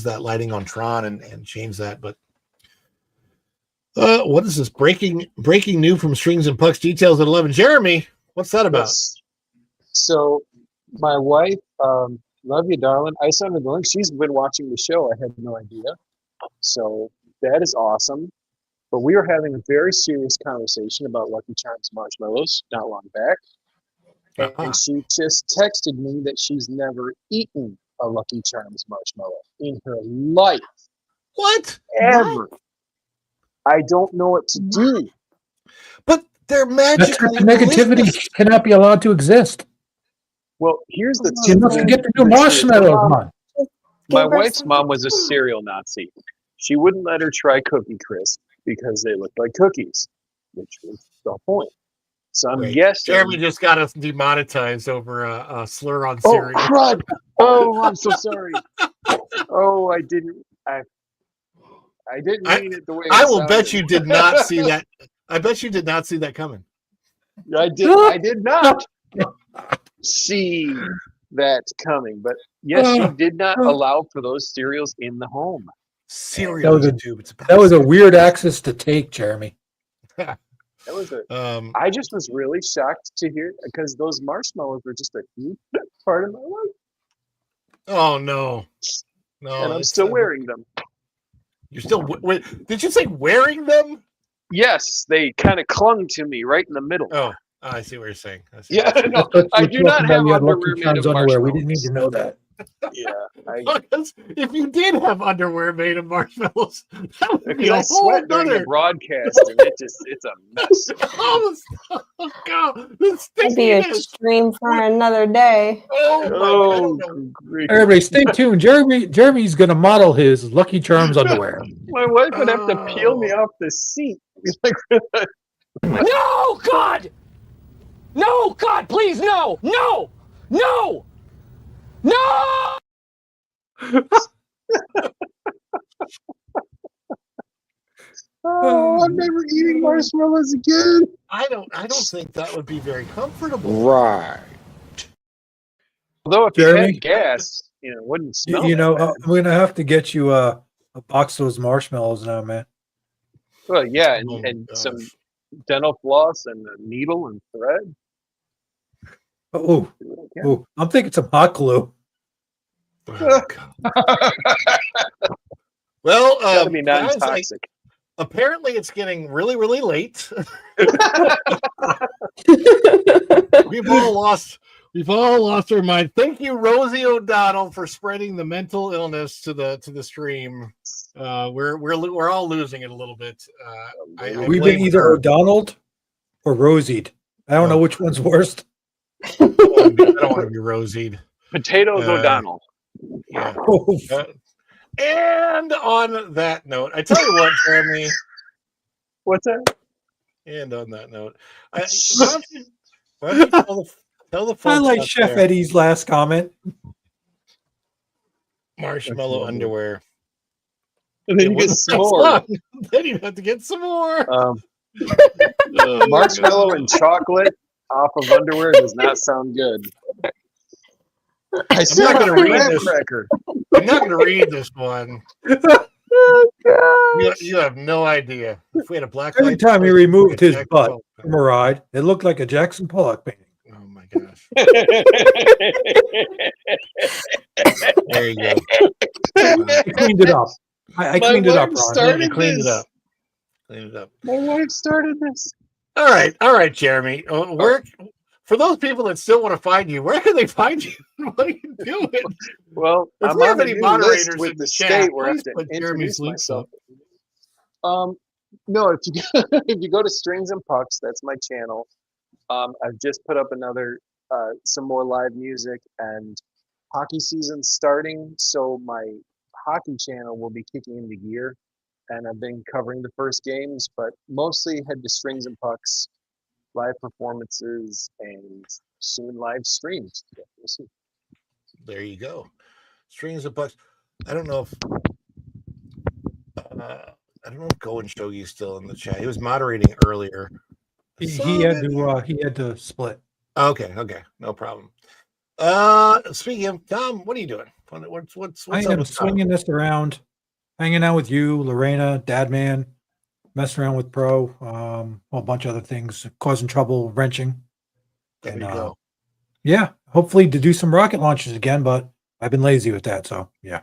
that lighting on Tron and change that. But what is this breaking news from Strings and Pucks Details at 11? Jeremy, what's that about? So my wife, love you, darling. I sent her the link. She's been watching the show. I had no idea. So that is awesome. But we were having a very serious conversation about Lucky Charms marshmallows not long back. And she just texted me that she's never eaten a Lucky Charms marshmallow in her life. What? Ever. What? I don't know what to do. But they're magical. Negativity cannot be allowed to exist. Well, here's the you must get to do marshmallows, man. My wife's mom was a cereal Nazi. She wouldn't let her try Cookie Crisp because they looked like cookies, which was the point. So I'm guessing. Jeremy just got us demonetized over a slur on cereal. Oh, crud! Oh, I'm so sorry. Oh, I didn't mean it the way I will bet you did not see that. I bet you did not see that coming. I did not see that coming. But yes, she did not allow for those cereals in the home. Cereal that was a weird access to take, Jeremy. That was I just was really shocked to hear because those marshmallows were just a huge part of my life. Oh no. And I'm still wearing them. You're still did you say wearing them? Yes, they kind of clung to me right in the middle. Oh, I see what you're saying. No, I do not have underwear made of marshmallows. We didn't need to know that. Yeah, if you did have underwear made of marshmallows, that would be a I whole sweat during other the broadcast, and it's a mess. Oh God, this It'd be extreme for another day. Everybody, stay tuned. Jeremy's going to model his Lucky Charms underwear. My wife would have to peel me off the seat. No, God! No, God, please, no! No! No! No! Oh, I'm never eating marshmallows again. I don't think that would be very comfortable. Right. Although if Jeremy? you had gas, it wouldn't smell. You know, that I'm gonna have to get you a box of those marshmallows now, man. Well, yeah, Oh, and gosh. some dental floss and a needle and thread. Oh, I'm thinking some hot glue. Well, Gotta be guys, non-toxic. apparently it's getting really, really late. We've all lost our mind. Thank you, Rosie O'Donnell, for spreading the mental illness to the stream. We're all losing it a little bit. I We've blame been either her. O'Donnelled or Rosied. I don't know which one's worst. I don't want to be Rosied. Potatoes O'Donnell. Yeah. And on that note, I tell you what, Jeremy. What's that? And on that note, why don't you tell the folks I like out Chef there, Eddie's last comment. marshmallow underwear. And then It you get wasn't some that more. long. Then you have to get some more. Marshmallow and chocolate off of underwear does not sound good. I I'm not going to read this. cracker. I'm not going to read this one. Oh god. You have no idea. If we had a black Every light time he switch, removed we'd his get Jackson butt Pollock. from a ride, it looked like a Jackson Pollock painting. Oh my gosh. There you go. I cleaned it up. I cleaned it up, Ron. started You cleaned it this. up. Clean it up. My wife started this. All right, Jeremy. Where for those people that still want to find you, where can they find you? What are you doing? Well, If I'm we on have the any new moderators list with in the the chat, state where I have please to put Jeremy's introduce links myself. No, if you if you go to Strings and Pucks, that's my channel. I've just put up another some more live music, and hockey season's starting, so my hockey channel will be kicking into gear, and I've been covering the first games, but mostly head to Strings and Pucks, live performances, and soon live streams. We'll see. There you go. Strings and Pucks. I don't know if Go and Shogi's still in the chat. He was moderating earlier. He had to split. Okay, no problem. Speaking of Tom, what are you doing? What's I up am with swinging this around, hanging out with you, Lorena, Dadman, messing around with Pro, a bunch of other things, causing trouble, wrenching. There And, you go. Yeah, hopefully to do some rocket launches again, but I've been lazy with that, so yeah.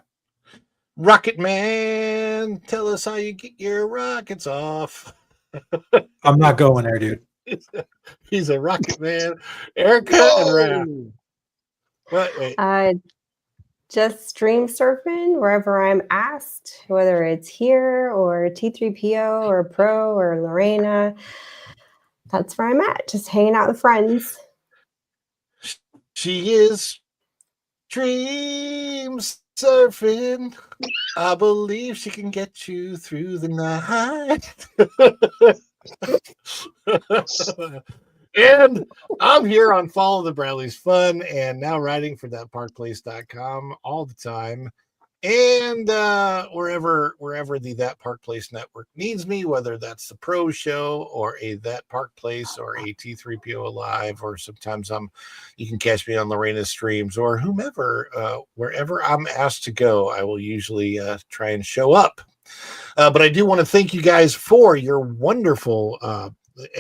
Rocket Man, tell us how you get your rockets off. I'm not going there, dude. He's a rocket man. Erica and Raph. Wait. Just stream surfing wherever I'm asked, whether it's here or T3PO or Pro or Lorena. That's where I'm at, just hanging out with friends. She is dream surfing. I believe she can get you through the night. And I'm here on Follow the Bradley's Fun and now writing for thatparkplace.com all the time. And wherever the That Park Place network needs me, whether that's the Pro Show or a That Park Place or a T3PO Live, or sometimes you can catch me on Lorena's streams or whomever, wherever I'm asked to go, I will usually try and show up. But I do want to thank you guys for your wonderful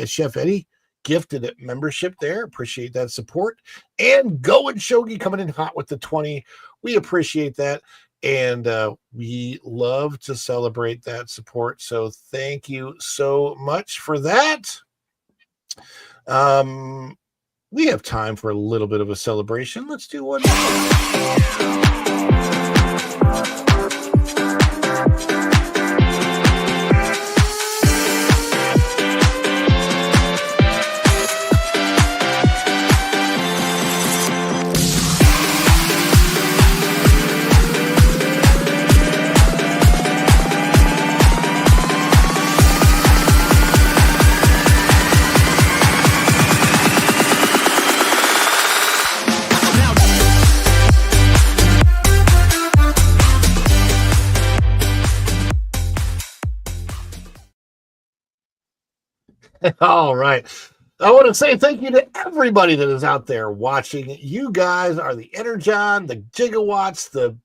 Chef Eddie gifted membership there. Appreciate that support. And Go and Shogi coming in hot with the 20. We appreciate that. And we love to celebrate that support. So thank you so much for that. We have time for a little bit of a celebration. Let's do one. All right. I want to say thank you to everybody that is out there watching. You guys are the Energon, the gigawatts,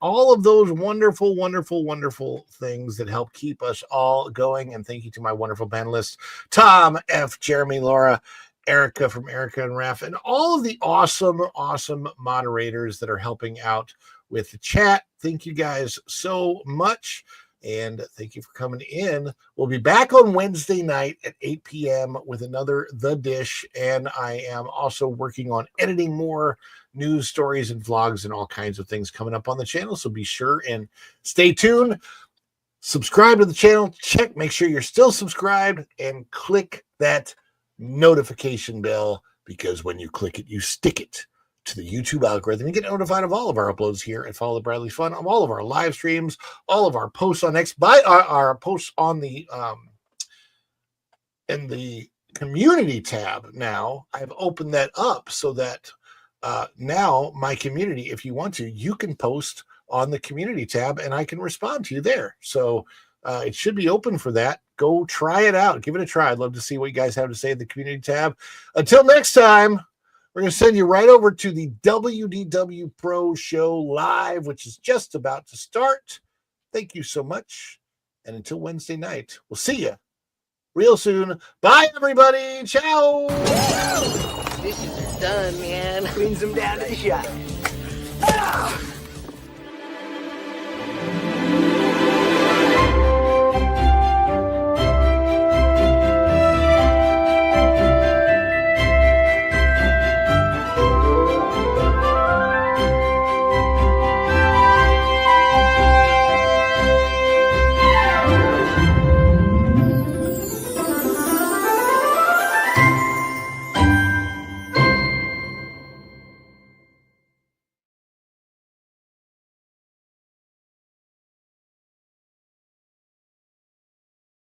all of those wonderful, wonderful, wonderful things that help keep us all going. And thank you to my wonderful panelists, Tom, F, Jeremy, Laura, Erica from Erica and Ref, and all of the awesome, awesome moderators that are helping out with the chat. Thank you guys so much. And thank you for coming in. We'll be back on Wednesday night at 8 p.m. with another The Dish. And I am also working on editing more news stories and vlogs and all kinds of things coming up on the channel. So be sure and stay tuned. Subscribe to the channel. Make sure you're still subscribed and click that notification bell, because when you click it, you stick it to the YouTube algorithm. You get notified of all of our uploads here at Follow the Bradley's Fun, of all of our live streams, all of our posts on X, by our posts on the in the community tab. Now I've opened that up so that now my community, if you want to, you can post on the community tab and I can respond to you there. So it should be open for that. Go try it out. Give it a try. I'd love to see what you guys have to say in the community tab. Until next time, we're going to send you right over to the WDW Pro Show Live, which is just about to start. Thank you so much. And until Wednesday night, we'll see you real soon. Bye, everybody. Ciao. Dishes are done, man. Cleans them down to the shop.